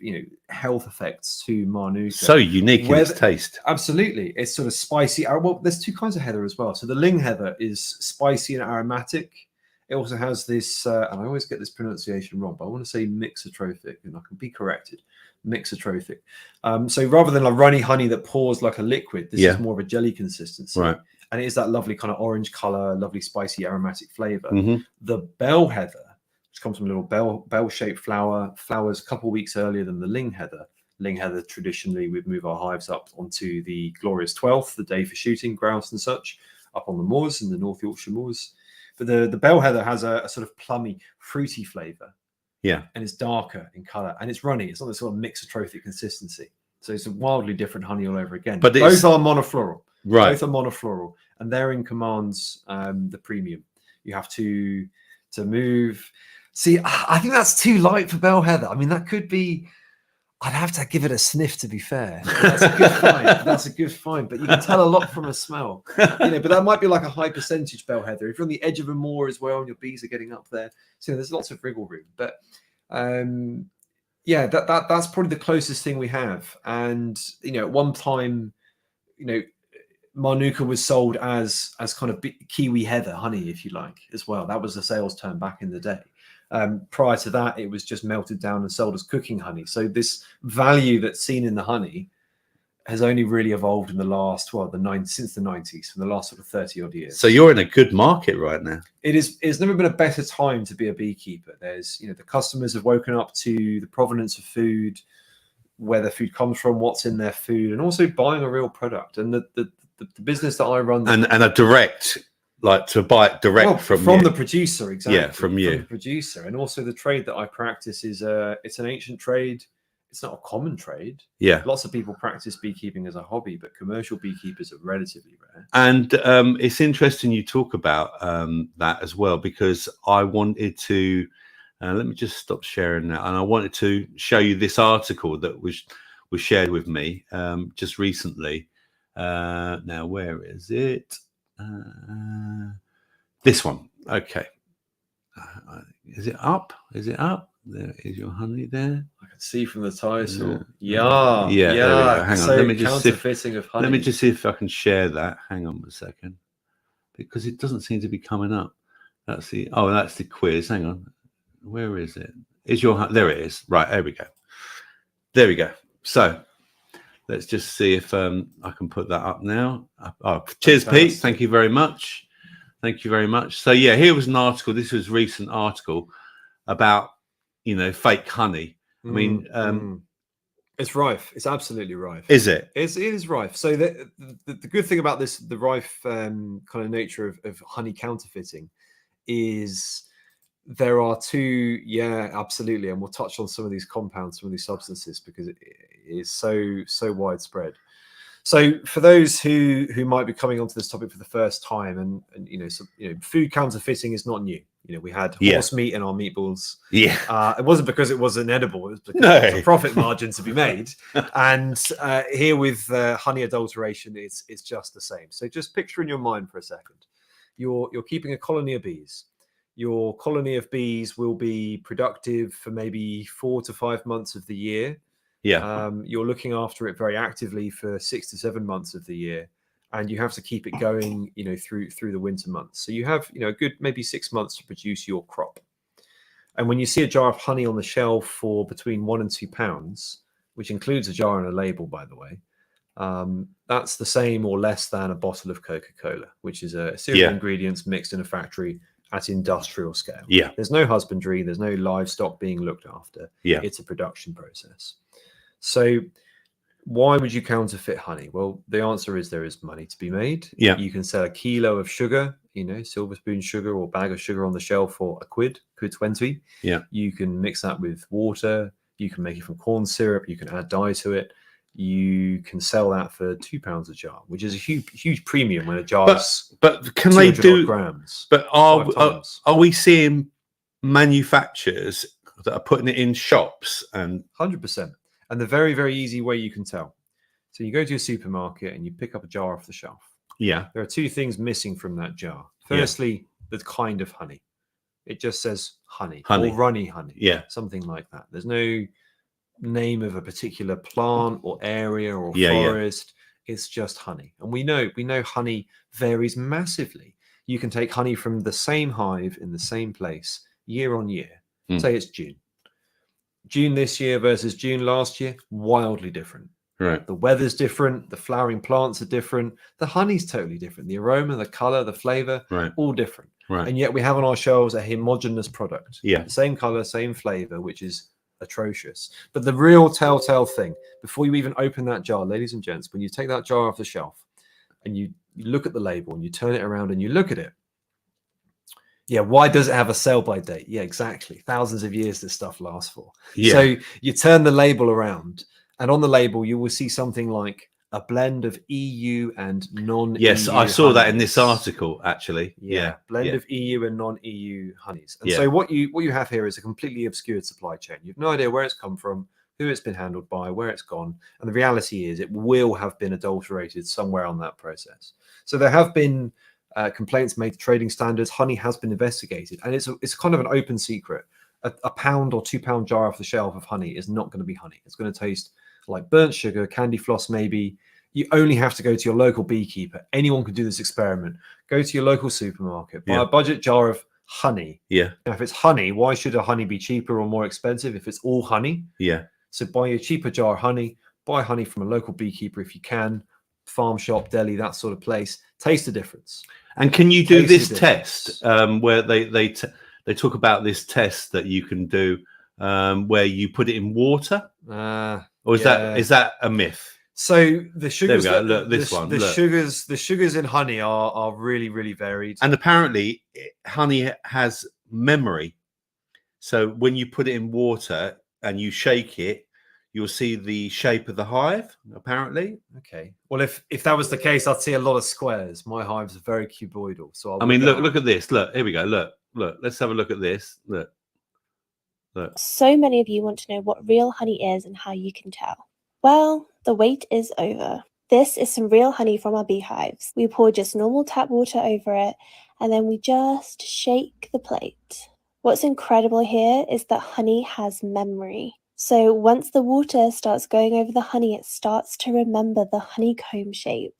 S5: health effects to Manuka.
S1: So unique in its taste.
S5: Absolutely. It's sort of spicy. Well, there's two kinds of heather as well. So the ling heather is spicy and aromatic. It also has this, and I always get this pronunciation wrong, but I want to say mixotrophic, and I can be corrected. Mixotrophic. So rather than a runny honey that pours like a liquid, this is more of a jelly consistency.
S1: Right.
S5: And it is that lovely kind of orange color, lovely spicy aromatic flavor.
S1: Mm-hmm.
S5: The bell heather, which comes from a little bell-shaped flower, flowers a couple of weeks earlier than the ling heather. Ling heather, traditionally, we'd move our hives up onto the glorious 12th, the day for shooting grouse and such, up on the moors in the North Yorkshire moors. But the bell heather has a sort of plummy, fruity flavor.
S1: Yeah.
S5: And it's darker in color and it's runny. It's not this sort of mixotrophic consistency. So it's a wildly different honey all over again. But both are monofloral.
S1: Right.
S5: Both are monofloral. And therein commands the premium. You have to move. See, I think that's too light for bell heather. I mean, that could be... I'd have to give it a sniff, to be fair. That's a good find. That's a good find. But you can tell a lot from a smell. But that might be like a high percentage bell heather. If you're on the edge of a moor as well and your bees are getting up there. So there's lots of wriggle room. But that's probably the closest thing we have. And, at one time, Manuka was sold as kind of Kiwi heather honey, if you like, as well. That was the sales term back in the day. Prior to that, it was just melted down and sold as cooking honey. So this value that's seen in the honey has only really evolved in the last, since the 90s, from the last sort of 30 odd years.
S1: So you're in a good market right now.
S5: It's never been a better time to be a beekeeper. There's, the customers have woken up to the provenance of food, where the food comes from, what's in their food, and also buying a real product. And the business that I run,
S1: And a direct, like to buy it direct from
S5: the producer, exactly.
S1: Yeah, from you.
S5: From the producer. And also the trade that I practice is it's an ancient trade. It's not a common trade.
S1: Yeah.
S5: Lots of people practice beekeeping as a hobby, but commercial beekeepers are relatively rare.
S1: And it's interesting you talk about that as well, because I wanted to, let me just stop sharing that. And I wanted to show you this article that was shared with me just recently. Now, where is it? This one. Okay. Is it up? Is it up? There is your honey there.
S5: I can see from the title.
S1: Yeah.
S5: Yeah.
S1: There we go. Hang on.
S5: So
S1: Let me just
S5: counterfeiting of honey.
S1: Let me just see if I can share that. Hang on a second, because it doesn't seem to be coming up. That's the quiz. Hang on. Where is it? There it is. Right. There we go. There we go. So let's just see if I can put that up now. Oh, cheers, Pete. Thank you very much. Thank you very much. So yeah, here was an article. This was a recent article about, fake honey. I mean,
S5: it's rife. It's absolutely rife.
S1: Is it?
S5: It is rife. So the good thing about this, the rife kind of nature of honey counterfeiting, is there are two. Yeah, absolutely. And we'll touch on some of these compounds, some of these substances, because it is so widespread. So for those who might be coming onto this topic for the first time, and food counterfeiting is not new. We had horse meat in our meatballs.
S1: Yeah.
S5: It wasn't because it wasn't edible. It was because there was a profit margin to be made. And here with honey adulteration, it's just the same. So just picture in your mind for a second. You're keeping a colony of bees. Your colony of bees will be productive for maybe 4 to 5 months of the year.
S1: Yeah.
S5: You're looking after it very actively for 6 to 7 months of the year, and you have to keep it going, through the winter months. So you have, a good maybe 6 months to produce your crop. And when you see a jar of honey on the shelf for between 1 and 2 pounds, which includes a jar and a label, by the way, that's the same or less than a bottle of Coca-Cola, which is a series of ingredients mixed in a factory at industrial scale.
S1: Yeah.
S5: There's no husbandry, there's no livestock being looked after.
S1: Yeah.
S5: It's a production process. So why would you counterfeit honey? Well, the answer is there is money to be made.
S1: Yeah.
S5: You can sell a kilo of sugar, silver spoon sugar or bag of sugar on the shelf for £1.20.
S1: Yeah.
S5: You can mix that with water. You can make it from corn syrup. You can add dye to it. You can sell that for £2 a jar, which is a huge premium when a jar is
S1: but can they do
S5: grams?
S1: But are we seeing manufacturers that are putting it in shops? And
S5: 100%. And the very, very easy way you can tell. So you go to a supermarket and you pick up a jar off the shelf.
S1: Yeah.
S5: There are two things missing from that jar. Firstly, the kind of honey. It just says honey. Or runny honey.
S1: Yeah.
S5: Something like that. There's no name of a particular plant or area or forest. It's just honey. And we know honey varies massively. You can take honey from the same hive in the same place year on year. Say it's June this year versus June last year, wildly different.
S1: Right.
S5: The weather's different. The flowering plants are different. The honey's totally different. The aroma, the color, the flavor, all different.
S1: Right.
S5: And yet we have on our shelves a homogeneous product.
S1: Yeah.
S5: The same color, same flavor, which is atrocious. But the real telltale thing, before you even open that jar, ladies and gents, when you take that jar off the shelf and you look at the label and you turn it around and you look at it, why does it have a sell-by date? Yeah, exactly. Thousands of years this stuff lasts for.
S1: Yeah.
S5: So you turn the label around, and on the label you will see something like a blend of EU and non-EU.
S1: Yes, I saw that in this article, actually.
S5: Blend of EU and non-EU honeys. And so what you have here is a completely obscured supply chain. You have no idea where it's come from, who it's been handled by, where it's gone. And the reality is it will have been adulterated somewhere on that process. So there have been complaints made to trading standards. Honey has been investigated, and it's kind of an open secret. A £1 or £2 jar off the shelf of honey is not going to be honey. It's going to taste like burnt sugar, candy floss maybe. You only have to go to your local beekeeper. Anyone can do this experiment. Go to your local supermarket, buy a budget jar of honey.
S1: Yeah.
S5: Now, if it's honey, why should a honey be cheaper or more expensive if it's all honey?
S1: Yeah.
S5: So buy a cheaper jar of honey, buy honey from a local beekeeper if you can, farm shop, deli, that sort of place. Taste the difference.
S1: And can you do
S5: Taste the
S1: this
S5: difference.
S1: test where they talk about this test that you can do where you put it in water? Or is that a myth?
S5: So the sugars,
S1: There we go. Look, this
S5: the,
S1: one.
S5: the
S1: Look.
S5: the sugars in honey are really, really varied.
S1: And apparently, honey has memory. So when you put it in water and you shake it, you'll see the shape of the hive. Apparently.
S5: Okay. Well, if that was the case, I'd see a lot of squares. My hives are very cuboidal. So
S1: I mean, look at this. Look, here we go. Look. Let's have a look at this. Look.
S6: So many of you want to know what real honey is and how you can tell. Well, the wait is over. This is some real honey from our beehives. We pour just normal tap water over it, and then we just shake the plate. What's incredible here is that honey has memory. So once the water starts going over the honey, it starts to remember the honeycomb shape.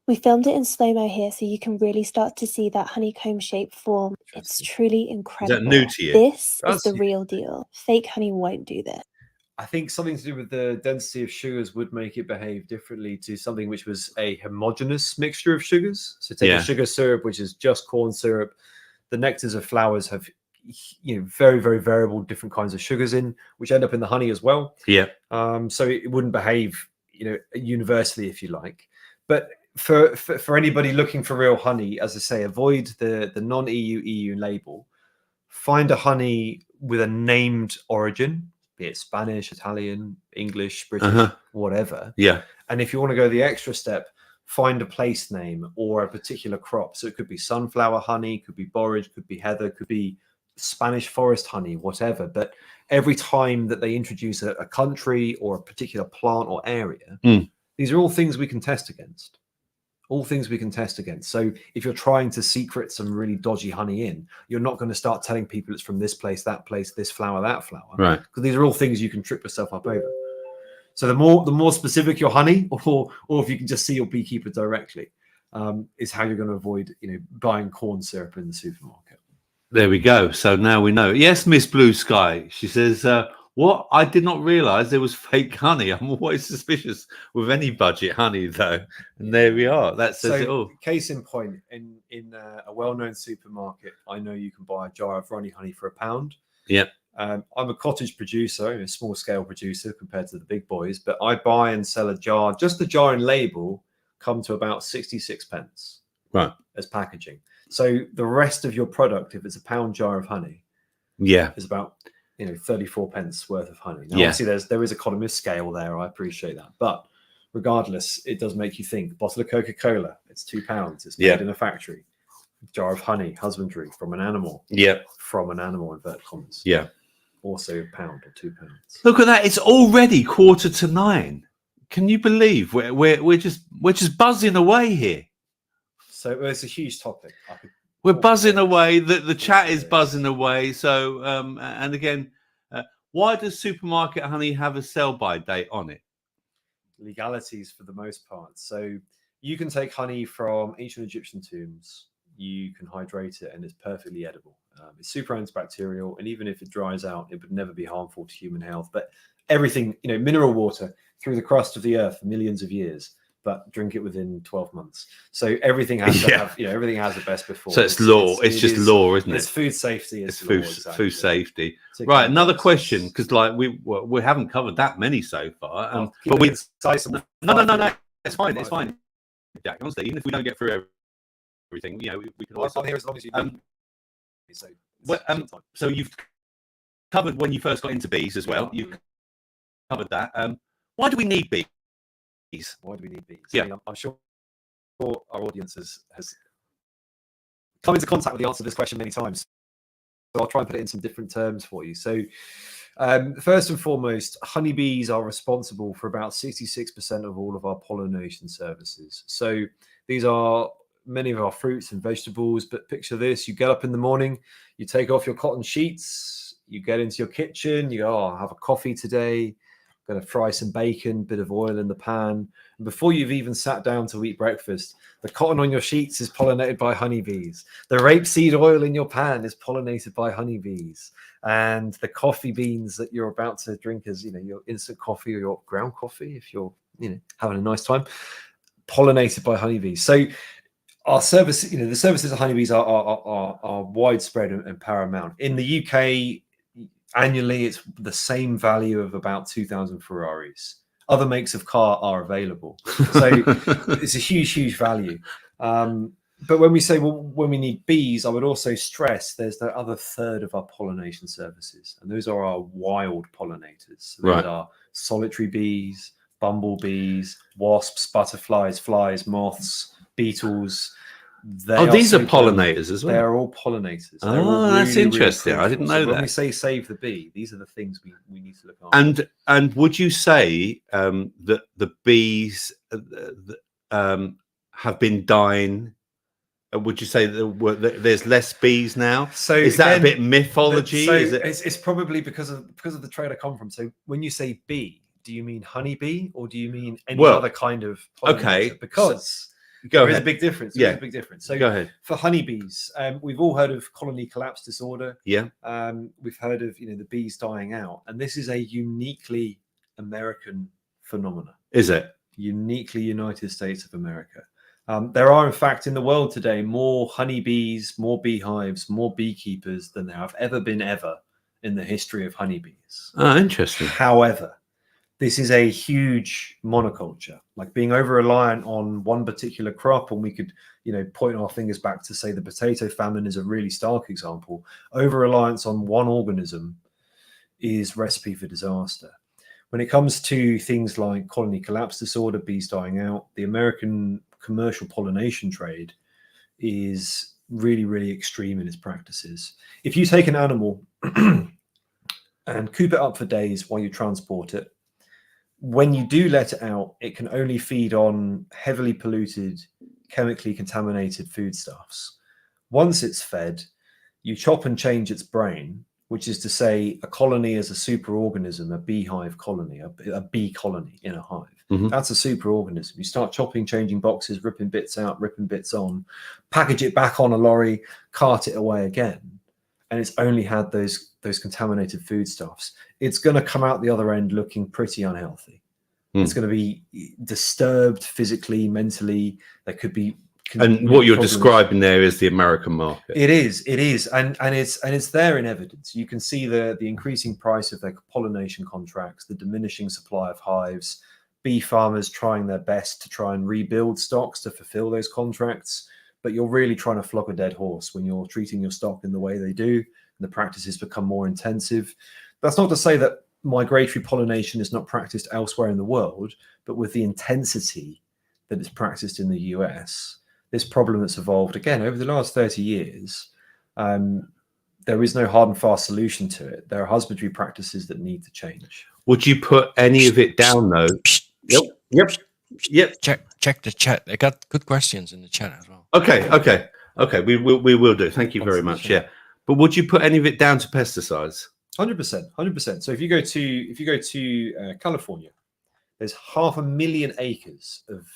S6: We filmed it in slow-mo here so you can really start to see that honeycomb shape form. It's truly incredible.
S1: new to you?
S6: This is the
S5: That's-
S6: real deal. Fake honey won't do this.
S5: I think something to do with the density of sugars would make it behave differently to something which was a homogeneous mixture of sugars. So take a sugar syrup, which is just corn syrup. The nectars of flowers have, very, very variable different kinds of sugars in, which end up in the honey as well.
S1: Yeah.
S5: So it wouldn't behave, universally, if you like. But for anybody looking for real honey, as I say, avoid the non-EU label. Find a honey with a named origin, be it Spanish, Italian, English, British, whatever.
S1: Yeah.
S5: And if you want to go the extra step, find a place name or a particular crop. So it could be sunflower honey, could be borage, could be heather, could be Spanish forest honey, whatever. But every time that they introduce a country or a particular plant or area, these are all things we can test against. All things we can test against. So if you're trying to secret some really dodgy honey in, you're not going to start telling people it's from this place, this flower, that flower.
S1: Right.
S5: Because these are all things you can trip yourself up over. So the more specific your honey, or if you can just see your beekeeper directly, is how you're going to avoid, buying corn syrup in the supermarket.
S1: There we go. So now we know. Yes, Miss Blue Sky. She says, what? I did not realize there was fake honey. I'm always suspicious with any budget honey, though. And there we are. That says it all.
S5: Case in point, in a well-known supermarket, I know you can buy a jar of runny honey for £1.
S1: Yeah.
S5: I'm a cottage producer, a small-scale producer compared to the big boys, but I buy and sell a jar. Just the jar and label come to about 66 pence.
S1: Right.
S5: As packaging. So the rest of your product, if it's a £1 jar of honey, is about 34 pence worth of honey. Now, obviously, there is economist scale there. I appreciate that, but regardless, it does make you think. Bottle of Coca-Cola, it's £2. It's made in a factory. Jar of honey, husbandry from an animal.
S1: Yeah.
S5: From an animal, inverted commas.
S1: Yeah.
S5: Also £1 or £2.
S1: Look at that! It's already 9:15. Can you believe we're just buzzing away here?
S5: So it's a huge topic.
S1: We're buzzing away. The chat is buzzing away. So, and again, why does supermarket honey have a sell-by date on it?
S5: Legalities for the most part. So you can take honey from ancient Egyptian tombs. You can hydrate it, and it's perfectly edible. It's super antibacterial, and even if it dries out, it would never be harmful to human health. But everything, mineral water through the crust of the earth for millions of years. But drink it within 12 months. So everything has to have, everything has the best before.
S1: So it's law. It's just law, isn't it?
S5: It's food safety.
S1: It's food safety. Right. Another question, because we haven't covered that many so far. But we no. It's fine. It's fine. Jack, honestly, even if we don't get through everything, we can.
S5: I'm here as long as you do.
S1: So you've covered when you first got into bees as well. You've covered that. Why do we need bees?
S5: Why do we need bees?
S1: Yeah.
S5: I mean, I'm sure our audience has come into contact with the answer to this question many times. So I'll try and put it in some different terms for you. So first and foremost, honeybees are responsible for about 66% of all of our pollination services. So these are many of our fruits and vegetables, but picture this: you get up in the morning, you take off your cotton sheets, you get into your kitchen, you go, I'll have a coffee today, Going to fry some bacon, bit of oil in the pan. And before you've even sat down to eat breakfast, the cotton on your sheets is pollinated by honeybees. The rapeseed oil in your pan is pollinated by honeybees. And the coffee beans that you're about to drink as, your instant coffee or your ground coffee, if you're, having a nice time, pollinated by honeybees. So our service, the services of honeybees are widespread and paramount. In the UK, annually, it's the same value of about 2,000 Ferraris. Other makes of car are available. So it's a huge value. But when we say, when we need bees, I would also stress there's the other third of our pollination services. And those are our wild pollinators. So those are solitary bees, bumblebees, wasps, butterflies, flies, moths, beetles.
S1: These are pollinators as well.
S5: They're all pollinators.
S1: That's interesting. I didn't know that.
S5: When we say save the bee, these are the things we need to look after.
S1: And would you say that the bees have been dying? Would you say that there's less bees now? So is that a bit mythology?
S5: It's probably because of the trade I come from. So when you say bee, do you mean honeybee or do you mean any other kind of pollinator? Okay, because there is a big difference. There is a big difference. So
S1: go ahead.
S5: For honeybees, we've all heard of colony collapse disorder.
S1: Yeah.
S5: We've heard of the bees dying out, and this is a uniquely American phenomena.
S1: Is it?
S5: Uniquely United States of America. There are, in fact, in the world today, more honeybees, more beehives, more beekeepers than there have ever been in the history of honeybees.
S1: Oh, interesting.
S5: However, this is a huge monoculture, like being over-reliant on one particular crop. And we could, point our fingers back to say the potato famine is a really stark example. Over-reliance on one organism is recipe for disaster. When it comes to things like colony collapse disorder, bees dying out, the American commercial pollination trade is really extreme in its practices. If you take an animal and coop it up for days while you transport it, when you do let it out, it can only feed on heavily polluted, chemically contaminated foodstuffs. Once it's fed, you chop and change its brain, which is to say a colony is a superorganism, a beehive colony, a bee colony in a hive. Mm-hmm. That's a superorganism. You start chopping, changing boxes, ripping bits out, ripping bits on, package it back on a lorry, cart it away again. And it's only had those contaminated foodstuffs. It's going to come out the other end looking pretty unhealthy. It's going to be disturbed physically, mentally. There could be.
S1: And what you're describing there is the American market.
S5: It is, and it's there in evidence. You can see the increasing price of their pollination contracts, the diminishing supply of hives, bee farmers trying their best to try and rebuild stocks to fulfill those contracts. But you're really trying to flog a dead horse when you're treating your stock in the way they do, and the practices become more intensive. That's not to say that migratory pollination is not practiced elsewhere in the world, but with the intensity that is practiced in the US, this problem that's evolved again over the last 30 years, there is no hard and fast solution to it. There are husbandry practices that need to change.
S1: Would you put any of it down though? Yep.
S2: Check the chat. I got good questions in the chat as well.
S1: Okay. We will do. Thank you very much. Yeah. But would you put any of it down to pesticides?
S5: 100%. So if you go to California, there's 500,000 acres of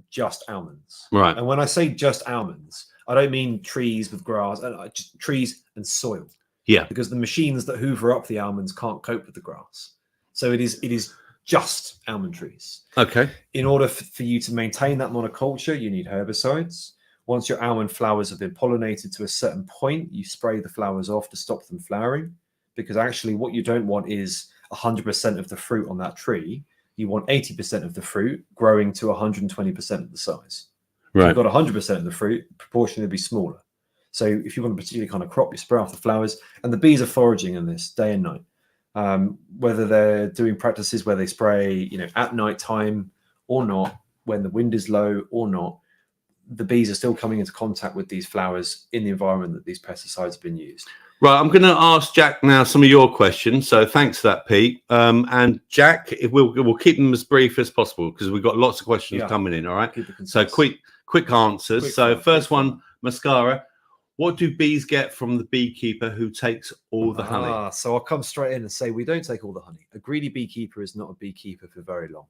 S5: just almonds.
S1: Right.
S5: And when I say just almonds, I don't mean trees with grass, just trees and soil.
S1: Yeah.
S5: Because the machines that hoover up the almonds can't cope with the grass. So it is just almond trees.
S1: Okay.
S5: In order for you to maintain that monoculture, you need herbicides. Once your almond flowers have been pollinated to a certain point, you spray the flowers off to stop them flowering. Because actually what you don't want is 100% of the fruit on that tree. You want 80% of the fruit growing to 120% of the size.
S1: Right.
S5: If you've got 100% of the fruit, proportionally be smaller. So if you want a particular kind of crop, you spray off the flowers, and the bees are foraging in this day and night. Whether they're doing practices where they spray, at night time or not, when the wind is low or not, the bees are still coming into contact with these flowers in the environment that these pesticides have been used.
S1: Right, I'm going to ask Jack now some of your questions. So thanks for that, Pete. And Jack, we'll keep them as brief as possible because we've got lots of questions coming in. All right. So quick answers. First one, Mascara. What do bees get from the beekeeper who takes all the honey?
S5: So I'll come straight in and say we don't take all the honey. A greedy beekeeper is not a beekeeper for very long.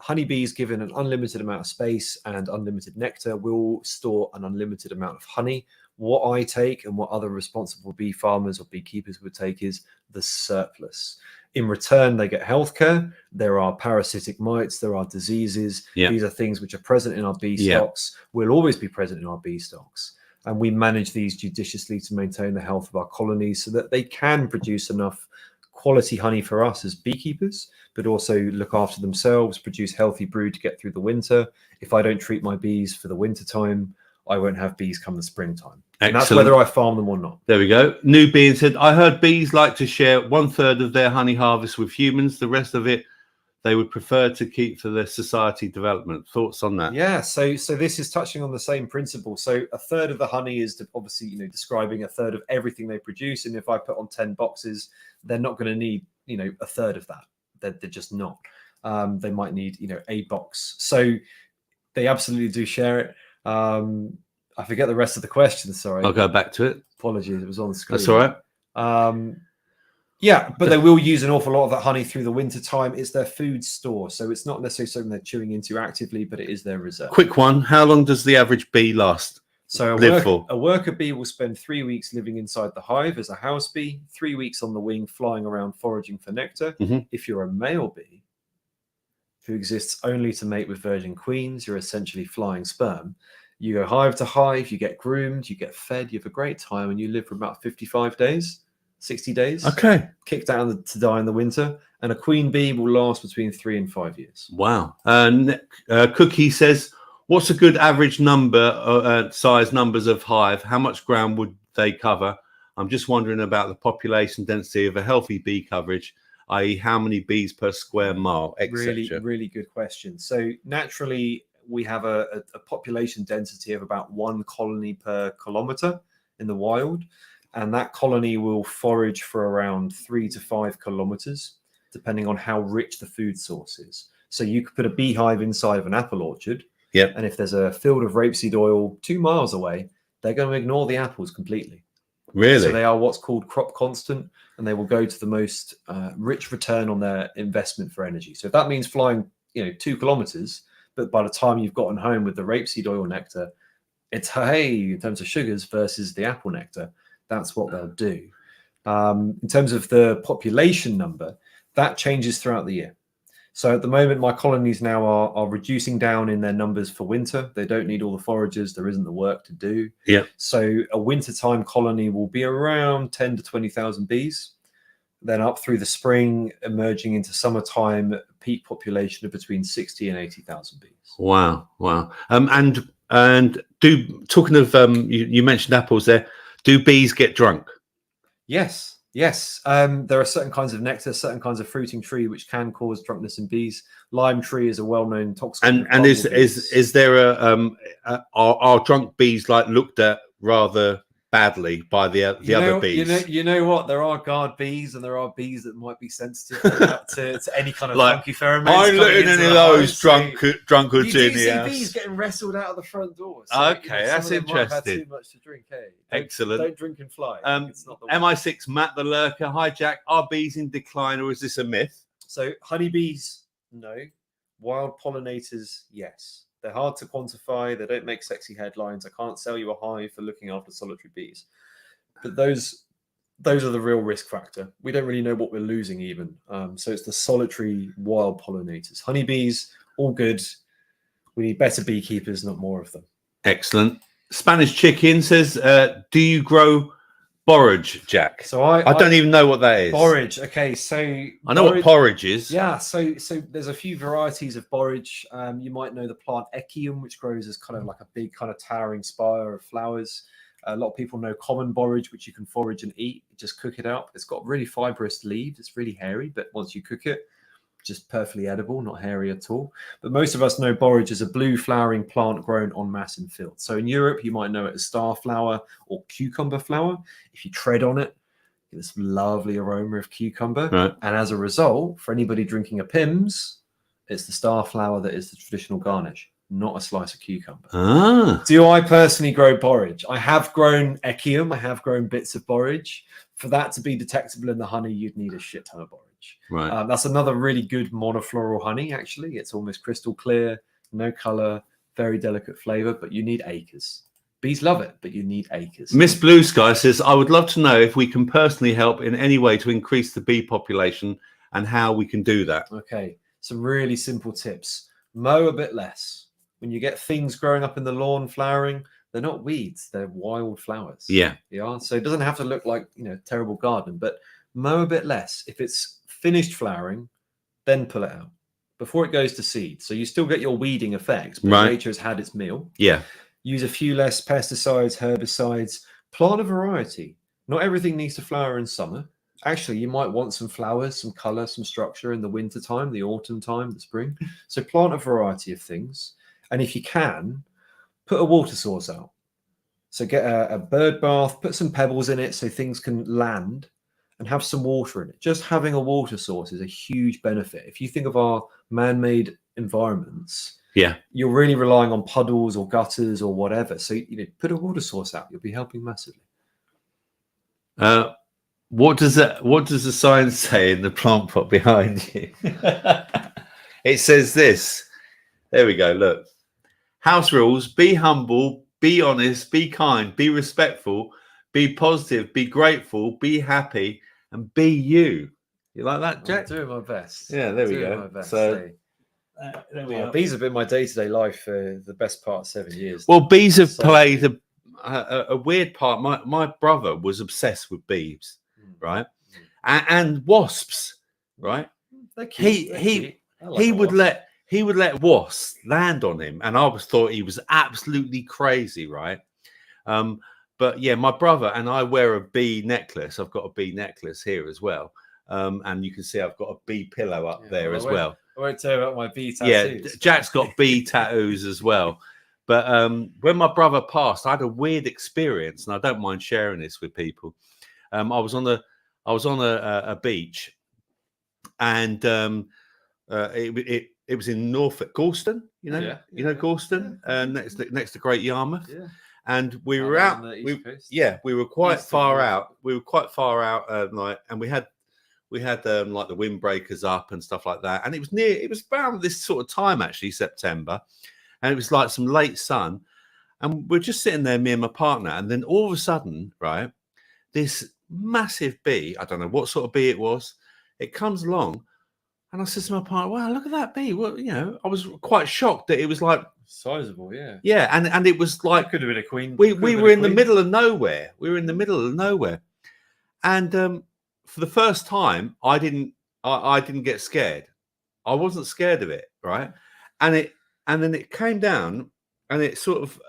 S5: Honeybees, given an unlimited amount of space and unlimited nectar, will store an unlimited amount of honey. What I take and what other responsible bee farmers or beekeepers would take is the surplus. In return, they get healthcare. There are parasitic mites. There are diseases.
S1: Yeah.
S5: These are things which are present in our bee stocks, will always be present in our bee stocks. And we manage these judiciously to maintain the health of our colonies so that they can produce enough quality honey for us as beekeepers, but also look after themselves, produce healthy brood to get through the winter. If I don't treat my bees for the winter time, I won't have bees come the springtime. And that's whether I farm them or not.
S1: There we go. New Bean said, I heard bees like to share 1/3 of their honey harvest with humans. The rest of it they would prefer to keep for their society development. Thoughts on that?
S5: Yeah, so this is touching on the same principle. So 1/3 of the honey is obviously, describing 1/3 of everything they produce. And if I put on 10 boxes, they're not going to need, 1/3 of that. They're just not. They might need, a box. So they absolutely do share it. I forget the rest of the question. Sorry.
S1: I'll go back to it.
S5: Apologies. It was on the screen.
S1: That's all right.
S5: Yeah, but they will use an awful lot of that honey through the winter time. It's their food store. So it's not necessarily something they're chewing into actively, but it is their reserve.
S1: Quick one. How long does the average bee last?
S5: So a worker bee will spend 3 weeks living inside the hive as a house bee, 3 weeks on the wing flying around foraging for nectar. If you're a male bee who exists only to mate with virgin queens, you're essentially flying sperm. You go hive to hive, you get groomed, you get fed, you have a great time, and you live for about 55 days. 60 days.
S1: Okay.
S5: Kicked out to die in the winter. And a queen bee will last between 3 and 5 years.
S1: Wow. Cookie says, what's a good average number, size numbers of hive? How much ground would they cover? I'm just wondering about the population density of a healthy bee coverage, i.e. how many bees per square mile, etc.
S5: Really good question. So naturally, we have a population density of about 1 colony per kilometer in the wild. And that colony will forage for around 3 to 5 kilometers, depending on how rich the food source is. So you could put a beehive inside of an apple orchard.
S1: Yeah.
S5: And if there's a field of rapeseed oil 2 miles away, they're going to ignore the apples completely.
S1: Really?
S5: So they are what's called crop constant, and they will go to the most rich return on their investment for energy. So if that means flying, 2 kilometers, but by the time you've gotten home with the rapeseed oil nectar, it's in terms of sugars versus the apple nectar. That's what they'll do. In terms of the population number, that changes throughout the year. So at the moment, my colonies now are reducing down in their numbers for winter. They don't need all the foragers. There isn't the work to do.
S1: Yeah.
S5: So a wintertime colony will be around 10 to 20,000 bees. Then up through the spring, emerging into summertime, peak population of between 60 and 80,000 bees.
S1: Wow. And talking of, you mentioned apples there. Do bees get drunk?
S5: Yes. There are certain kinds of nectar, certain kinds of fruiting tree which can cause drunkenness in bees. Lime tree is a well-known toxin.
S1: And is there are drunk bees looked at rather badly by the other bees?
S5: You know what? There are guard bees, and there are bees that might be sensitive to any kind of funky pheromones.
S1: I'm looking at any of those drunkards in here.
S5: Bees getting wrestled out of the front door.
S1: So, okay, that's interesting.
S5: Might have had too much to drink. Hey,
S1: excellent.
S5: Don't drink and fly. It's not the
S1: MI6 Matt the Lurker. Hi Jack. Are bees in decline, or is this a myth?
S5: So honeybees, no. Wild pollinators, yes. They're hard to quantify. They don't make sexy headlines. I can't sell you a hive for looking after solitary bees. But those are the real risk factor. We don't really know what we're losing even. So it's the solitary wild pollinators. Honeybees, all good. We need better beekeepers, not more of them.
S1: Excellent. Spanish Chicken says, do you grow borage, Jack?
S5: So I
S1: don't even know what that is.
S5: Borage. Okay, so
S1: I know what porridge is.
S5: Yeah, so there's a few varieties of borage. You might know the plant Echium, which grows as kind of like a big kind of towering spire of flowers. A lot of people know common borage, which you can forage and eat. Just cook it up. It's got really fibrous leaves. It's really hairy, but once you cook it, just perfectly edible, not hairy at all. But most of us know borage as a blue flowering plant grown en masse in fields. So in Europe, you might know it as star flower or cucumber flower. If you tread on it, you get this lovely aroma of cucumber.
S1: Right.
S5: And as a result, for anybody drinking a Pimm's, it's the star flower that is the traditional garnish. not a slice of cucumber.
S1: Ah,
S5: Do I personally grow borage? I have grown echium. I have grown bits of borage. For that to be detectable in the honey, you'd need a shit ton of borage.
S1: right.
S5: That's another really good monofloral honey, actually. It's almost crystal clear, no color, very delicate flavor, but you need acres. Bees love it, but you need acres.
S1: Miss Blue Sky says, I would love to know if we can personally help in any way to increase the bee population and how we can do that.
S5: Okay, some really simple tips. Mow a bit less. When you get things growing up in the lawn flowering, they're not weeds, they're wild flowers.
S1: Yeah.
S5: Yeah. So it doesn't have to look like, terrible garden, but mow a bit less. If it's finished flowering, then pull it out before it goes to seed. So you still get your weeding effects, but
S1: Right.
S5: nature has had its meal.
S1: Yeah.
S5: Use a few less pesticides, herbicides, plant a variety. Not everything needs to flower in summer. Actually, you might want some flowers, some color, some structure in the winter time, the autumn time, the spring. So plant a variety of things. And if you can, put a water source out. So get a bird bath, put some pebbles in it so things can land and have some water in it. Just having a water source is a huge benefit. If you think of our man-made environments,
S1: Yeah.
S5: you're really relying on puddles or gutters or whatever. So put a water source out. You'll be helping massively.
S1: What does the sign say in the plant pot behind you? It says this. There we go. Look. House rules: be humble, be honest, be kind, be respectful, be positive, be grateful, be happy, and be you. You like that, Jack?
S5: I'm doing my best.
S1: Yeah, there we go.
S5: My best.
S1: So there we are.
S5: Bees have been my day-to-day life for the best part of 7 years.
S1: Well, bees have
S5: So-
S1: played a weird part. My brother was obsessed with bees, right? And wasps, right?
S5: They're cute, they're cute. I like
S1: He
S5: a
S1: would
S5: wasp.
S1: let wasps land on him, and I thought he was absolutely crazy, right? But yeah, my brother and I wear a bee necklace. I've got a bee necklace here as well, and you can see I've got a bee pillow up there as well.
S5: I won't tell you about my bee
S1: Yeah,
S5: tattoos.
S1: Jack's got bee tattoos as well. But when my brother passed, I had a weird experience, and I don't mind sharing this with people. I was on a beach, and it was in Norfolk, Gorleston. You know Gorleston, next to Great Yarmouth.
S5: Yeah.
S1: And we
S5: Down
S1: were
S5: on
S1: out.
S5: the East
S1: We
S5: Coast.
S1: were quite
S5: East of
S1: far
S5: Norfolk.
S1: out. We were quite far out at night, and we had like the windbreakers up and stuff like that. And it was around this sort of time, actually, September, and it was like some late sun. And we're just sitting there, me and my partner, and then all of a sudden, right, this massive bee, I don't know what sort of bee it was, it comes along, and I said to my partner, "Wow, look at that bee!" Well, I was quite shocked that it was like
S5: Sizable, yeah.
S1: yeah, and it was like
S5: Could have been a queen.
S1: we were in the middle of nowhere. We were in the middle of nowhere, and for the first time, I didn't get scared. I wasn't scared of it, right? And then it came down, and it sort of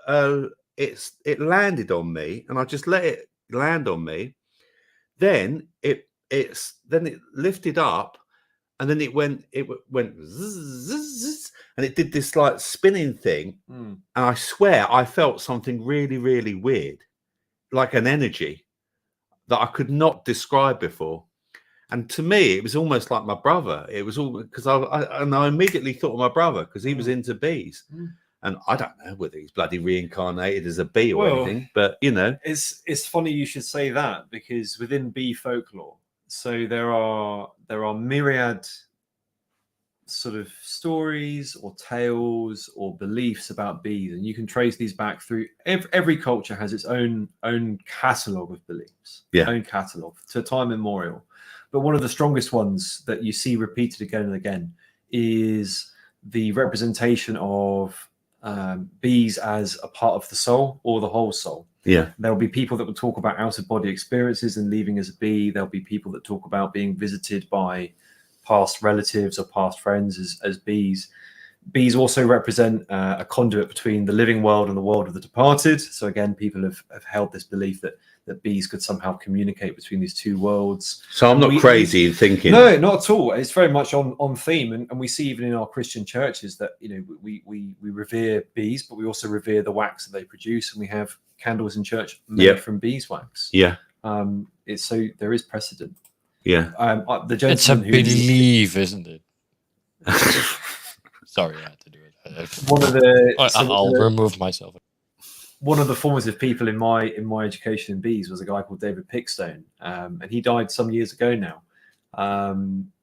S1: it landed on me, and I just let it land on me. Then it lifted up, and then it went zzz, and it did this like spinning thing, and I swear I felt something really, really weird, like an energy that I could not describe before. And to me, it was almost like my brother. It was all because I immediately thought of my brother because he was into bees. And I don't know whether he's bloody reincarnated as a bee or anything, but
S5: it's funny you should say that, because within bee folklore, so there are myriad sort of stories or tales or beliefs about bees, and you can trace these back through every culture has its own catalogue of beliefs, own catalogue to time immemorial. But one of the strongest ones that you see repeated again and again is the representation of bees as a part of the soul or the whole soul.
S1: Yeah.
S5: There'll be people that will talk about out-of-body experiences and leaving as a bee. There'll be people that talk about being visited by past relatives or past friends as bees. Bees also represent a conduit between the living world and the world of the departed. So again, people have held this belief that bees could somehow communicate between these two worlds.
S1: So I'm not crazy in thinking.
S5: No, not at all. It's very much on theme, and we see even in our Christian churches that we revere bees, but we also revere the wax that they produce, and we have candles in church made from beeswax.
S1: Yeah.
S5: So there is precedent.
S1: Yeah.
S5: The
S2: It's a
S5: gentleman
S2: belief, isn't it? Sorry, I had to do it.
S5: one of the
S2: I'll remove myself.
S5: One of the formative people in my education in bees was a guy called David Pickstone, and he died some years ago now.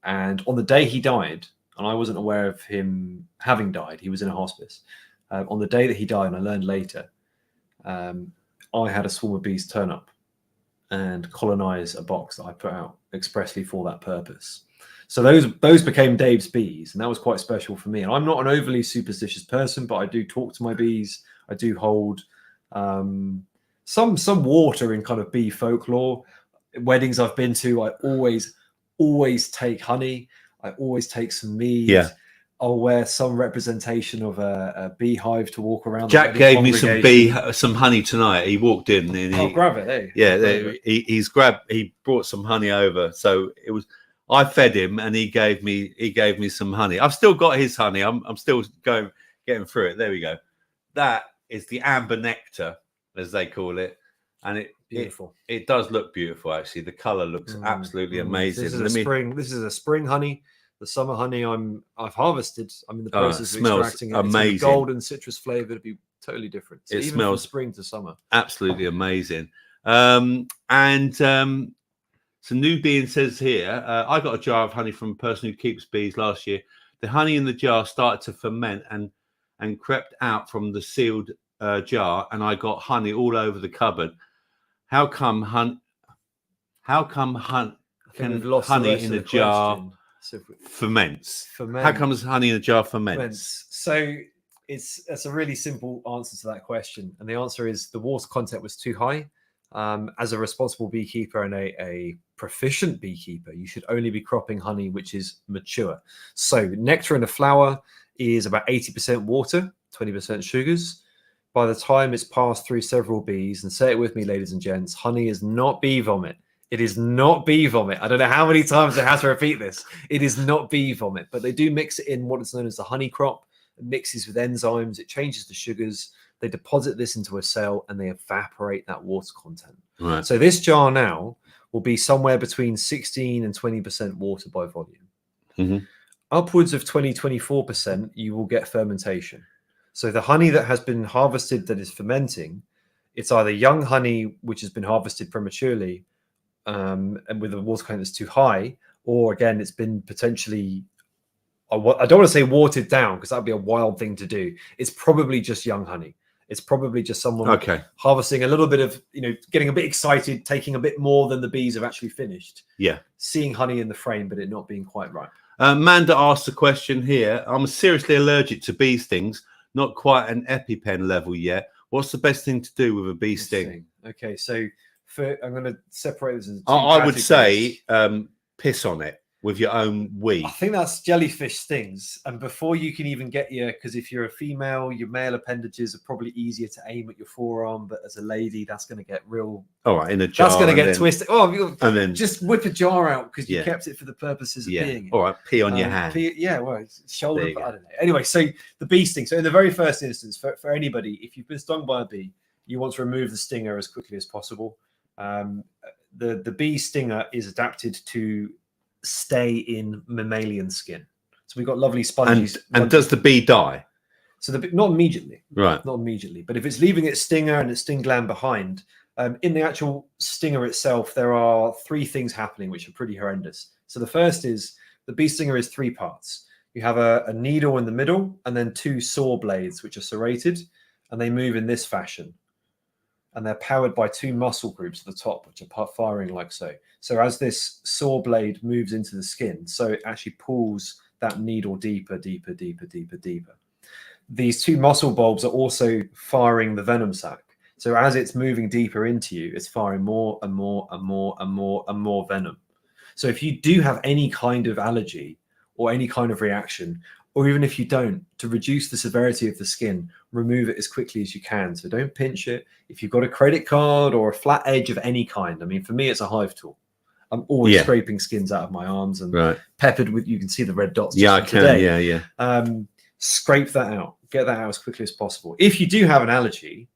S5: And on the day he died, and I wasn't aware of him having died, he was in a hospice. On the day that he died, and I learned later, I had a swarm of bees turn up and colonize a box that I put out expressly for that purpose. So those became Dave's bees, and that was quite special for me. And I'm not an overly superstitious person, but I do talk to my bees. I do hold some water in kind of bee folklore. Weddings I've been to, I always take honey. I always take some mead.
S1: Yeah.
S5: I'll wear some representation of a beehive to walk around.
S1: Jack gave me some honey tonight. He walked in and
S5: I'll grab it. Hey.
S1: Yeah, he brought some honey over. So I fed him and he gave me some honey. I've still got his honey. I'm still getting through it. There we go. That is the amber nectar, as they call it, and
S5: beautiful.
S1: It does look beautiful. Actually, the color looks absolutely amazing.
S5: This is a spring honey. The summer honey I've harvested. I'm in the process of extracting it.
S1: Amazing.
S5: It's golden citrus flavor. It'd be totally different. So
S1: it
S5: even
S1: smells
S5: from spring to summer.
S1: Absolutely amazing. So New Being says here, I got a jar of honey from a person who keeps bees last year. The honey in the jar started to ferment and crept out from the sealed jar, and I got honey all over the cupboard. How come honey in a jar ferments? How comes honey in a jar ferments?
S5: So it's a really simple answer to that question, and the answer is the water content was too high. As a responsible beekeeper and a proficient beekeeper, you should only be cropping honey which is mature. So nectar in a flower is about 80% water, 20% sugars. By the time it's passed through several bees, and say it with me, ladies and gents, honey is not bee vomit. It is not bee vomit. I don't know how many times I have to repeat this. It is not bee vomit, but they do mix it in what is known as the honey crop. It mixes with enzymes. It changes the sugars. They deposit this into a cell and they evaporate that water content.
S1: Right.
S5: So this jar now will be somewhere between 16 and 20% water by volume.
S1: Mm-hmm.
S5: Upwards of 24%, you will get fermentation. So the honey that has been harvested that is fermenting, it's either young honey which has been harvested prematurely and with a water content that's too high, or again, it's been potentially, I don't want to say watered down because that would be a wild thing to do. It's probably just young honey. It's probably just someone harvesting a little bit of, getting a bit excited, taking a bit more than the bees have actually finished.
S1: Yeah.
S5: Seeing honey in the frame, but it not being quite right.
S1: Manda asked a question here. I'm seriously allergic to bee stings. Not quite an EpiPen level yet. What's the best thing to do with a bee sting?
S5: Okay, so I'm going to separate this into two
S1: I would
S5: categories.
S1: say piss on it with your own wee.
S5: I think that's jellyfish stings. And before you can even get because if you're a female, your male appendages are probably easier to aim at your forearm. But as a lady, that's going to get real.
S1: All right, in a jar.
S5: That's going to get twisted.
S1: And then
S5: just whip a jar out because you kept it for the purposes of peeing.
S1: All right, pee on your hand.
S5: Shoulder. I don't know. Anyway, so the bee sting. So in the very first instance, for anybody, if you've been stung by a bee, you want to remove the stinger as quickly as possible. The bee stinger is adapted to stay in mammalian skin. So we've got lovely sponges.
S1: And does the bee die?
S5: So not immediately.
S1: Right.
S5: Not immediately. But if it's leaving its stinger and its sting gland behind, in the actual stinger itself, there are three things happening which are pretty horrendous. So the first is the bee stinger is three parts. You have a needle in the middle and then two saw blades which are serrated, and they move in this fashion. And they're powered by two muscle groups at the top, which are firing like so. So as this saw blade moves into the skin, so it actually pulls that needle deeper, deeper, deeper, deeper, deeper. These two muscle bulbs are also firing the venom sac. So as it's moving deeper into you, it's firing more and more and more and more and more venom. So if you do have any kind of allergy or any kind of reaction, or even if you don't, to reduce the severity of the skin, remove it as quickly as you can. So don't pinch it. If you've got a credit card or a flat edge of any kind, I mean, for me, it's a hive tool. I'm always scraping skins out of my arms and peppered with, you can see the red dots.
S1: Yeah, I can.
S5: Today. Scrape that out. Get that out as quickly as possible. If you do have an allergy,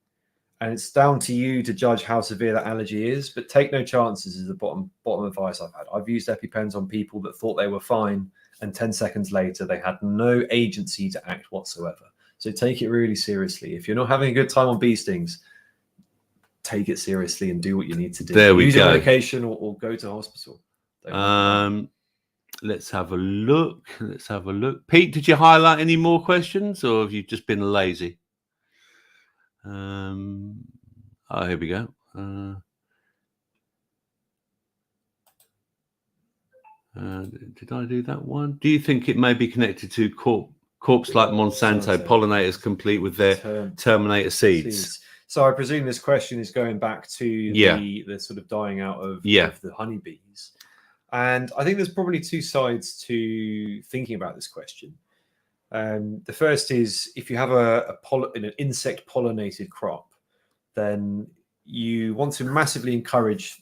S5: and it's down to you to judge how severe that allergy is, but take no chances is the bottom advice I've had. I've used EpiPens on people that thought they were fine, and 10 seconds later, they had no agency to act whatsoever. So take it really seriously. If you're not having a good time on bee stings, take it seriously and do what you need to do.
S1: There we
S5: Use
S1: go.
S5: a medication or go to hospital.
S1: Let's have a look. Let's have a look. Pete, did you highlight any more questions, or have you just been lazy? Oh, here we go. Did I do that one? Do you think it may be connected to corpse like Monsanto pollinators complete with their terminator seeds?
S5: So I presume this question is going back to the sort of dying out of the honeybees. And I think there's probably two sides to thinking about this question. The first is, if you have an insect pollinated crop, then you want to massively encourage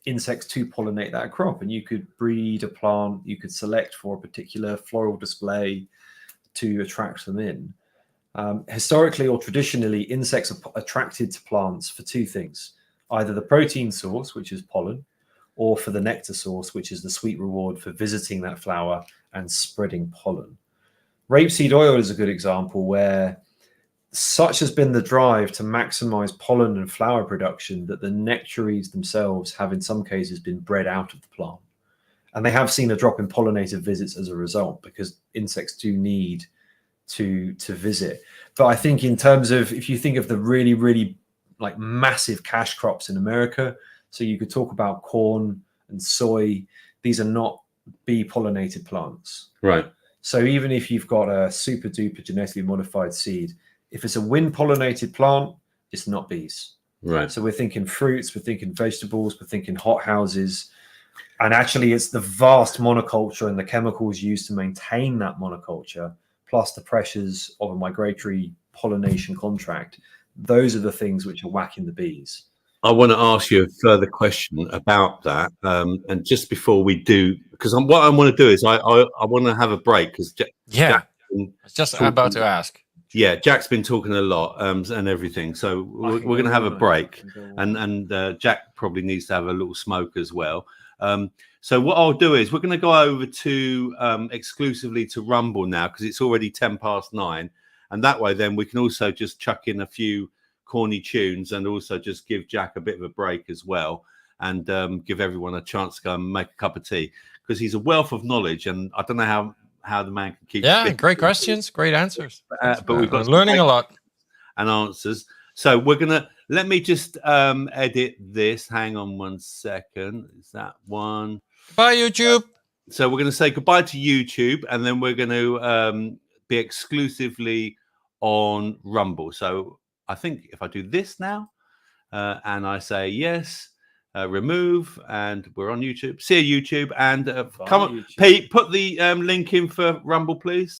S5: insects to pollinate that crop, and you could breed a plant, you could select for a particular floral display to attract them in. Historically or traditionally, insects are attracted to plants for two things: either the protein source, which is pollen, or for the nectar source, which is the sweet reward for visiting that flower and spreading pollen. Rapeseed oil is a good example where such has been the drive to maximize pollen and flower production that the nectaries themselves have in some cases been bred out of the plant. And they have seen a drop in pollinator visits as a result, because insects do need to visit. But I think in terms of, if you think of the really, really like massive cash crops in America, so you could talk about corn and soy, these are not bee pollinated plants.
S1: Right.
S5: So even if you've got a super duper genetically modified seed, if it's a wind pollinated plant, it's not bees.
S1: Right.
S5: So we're thinking fruits, we're thinking vegetables, we're thinking hothouses. And actually it's the vast monoculture and the chemicals used to maintain that monoculture, plus the pressures of a migratory pollination contract. Those are the things which are whacking the bees.
S1: I want to ask you a further question about that. And just before we do, because what I want to do is I want to have a break, because
S2: I was just about to ask.
S1: Yeah, Jack's been talking a lot and everything. So we're going to have a break, and Jack probably needs to have a little smoke as well. So what I'll do is we're going to go over to exclusively to Rumble now, because it's already 9:10, and that way then we can also just chuck in a few corny tunes and also just give Jack a bit of a break as well, and give everyone a chance to go and make a cup of tea, because he's a wealth of knowledge, and I don't know how the man can keep.
S2: Yeah, great questions, great answers.
S1: But we've got
S2: learning a lot
S1: and answers. So we're gonna, let me just edit this. Hang on 1 second. Is that one?
S2: Bye, YouTube.
S1: So we're going to say goodbye to YouTube, and then we're going to be exclusively on Rumble. So I think if I do this now and I say yes, remove, and we're on YouTube. See you, YouTube. And come on, YouTube. Pete, put the link in for Rumble, please.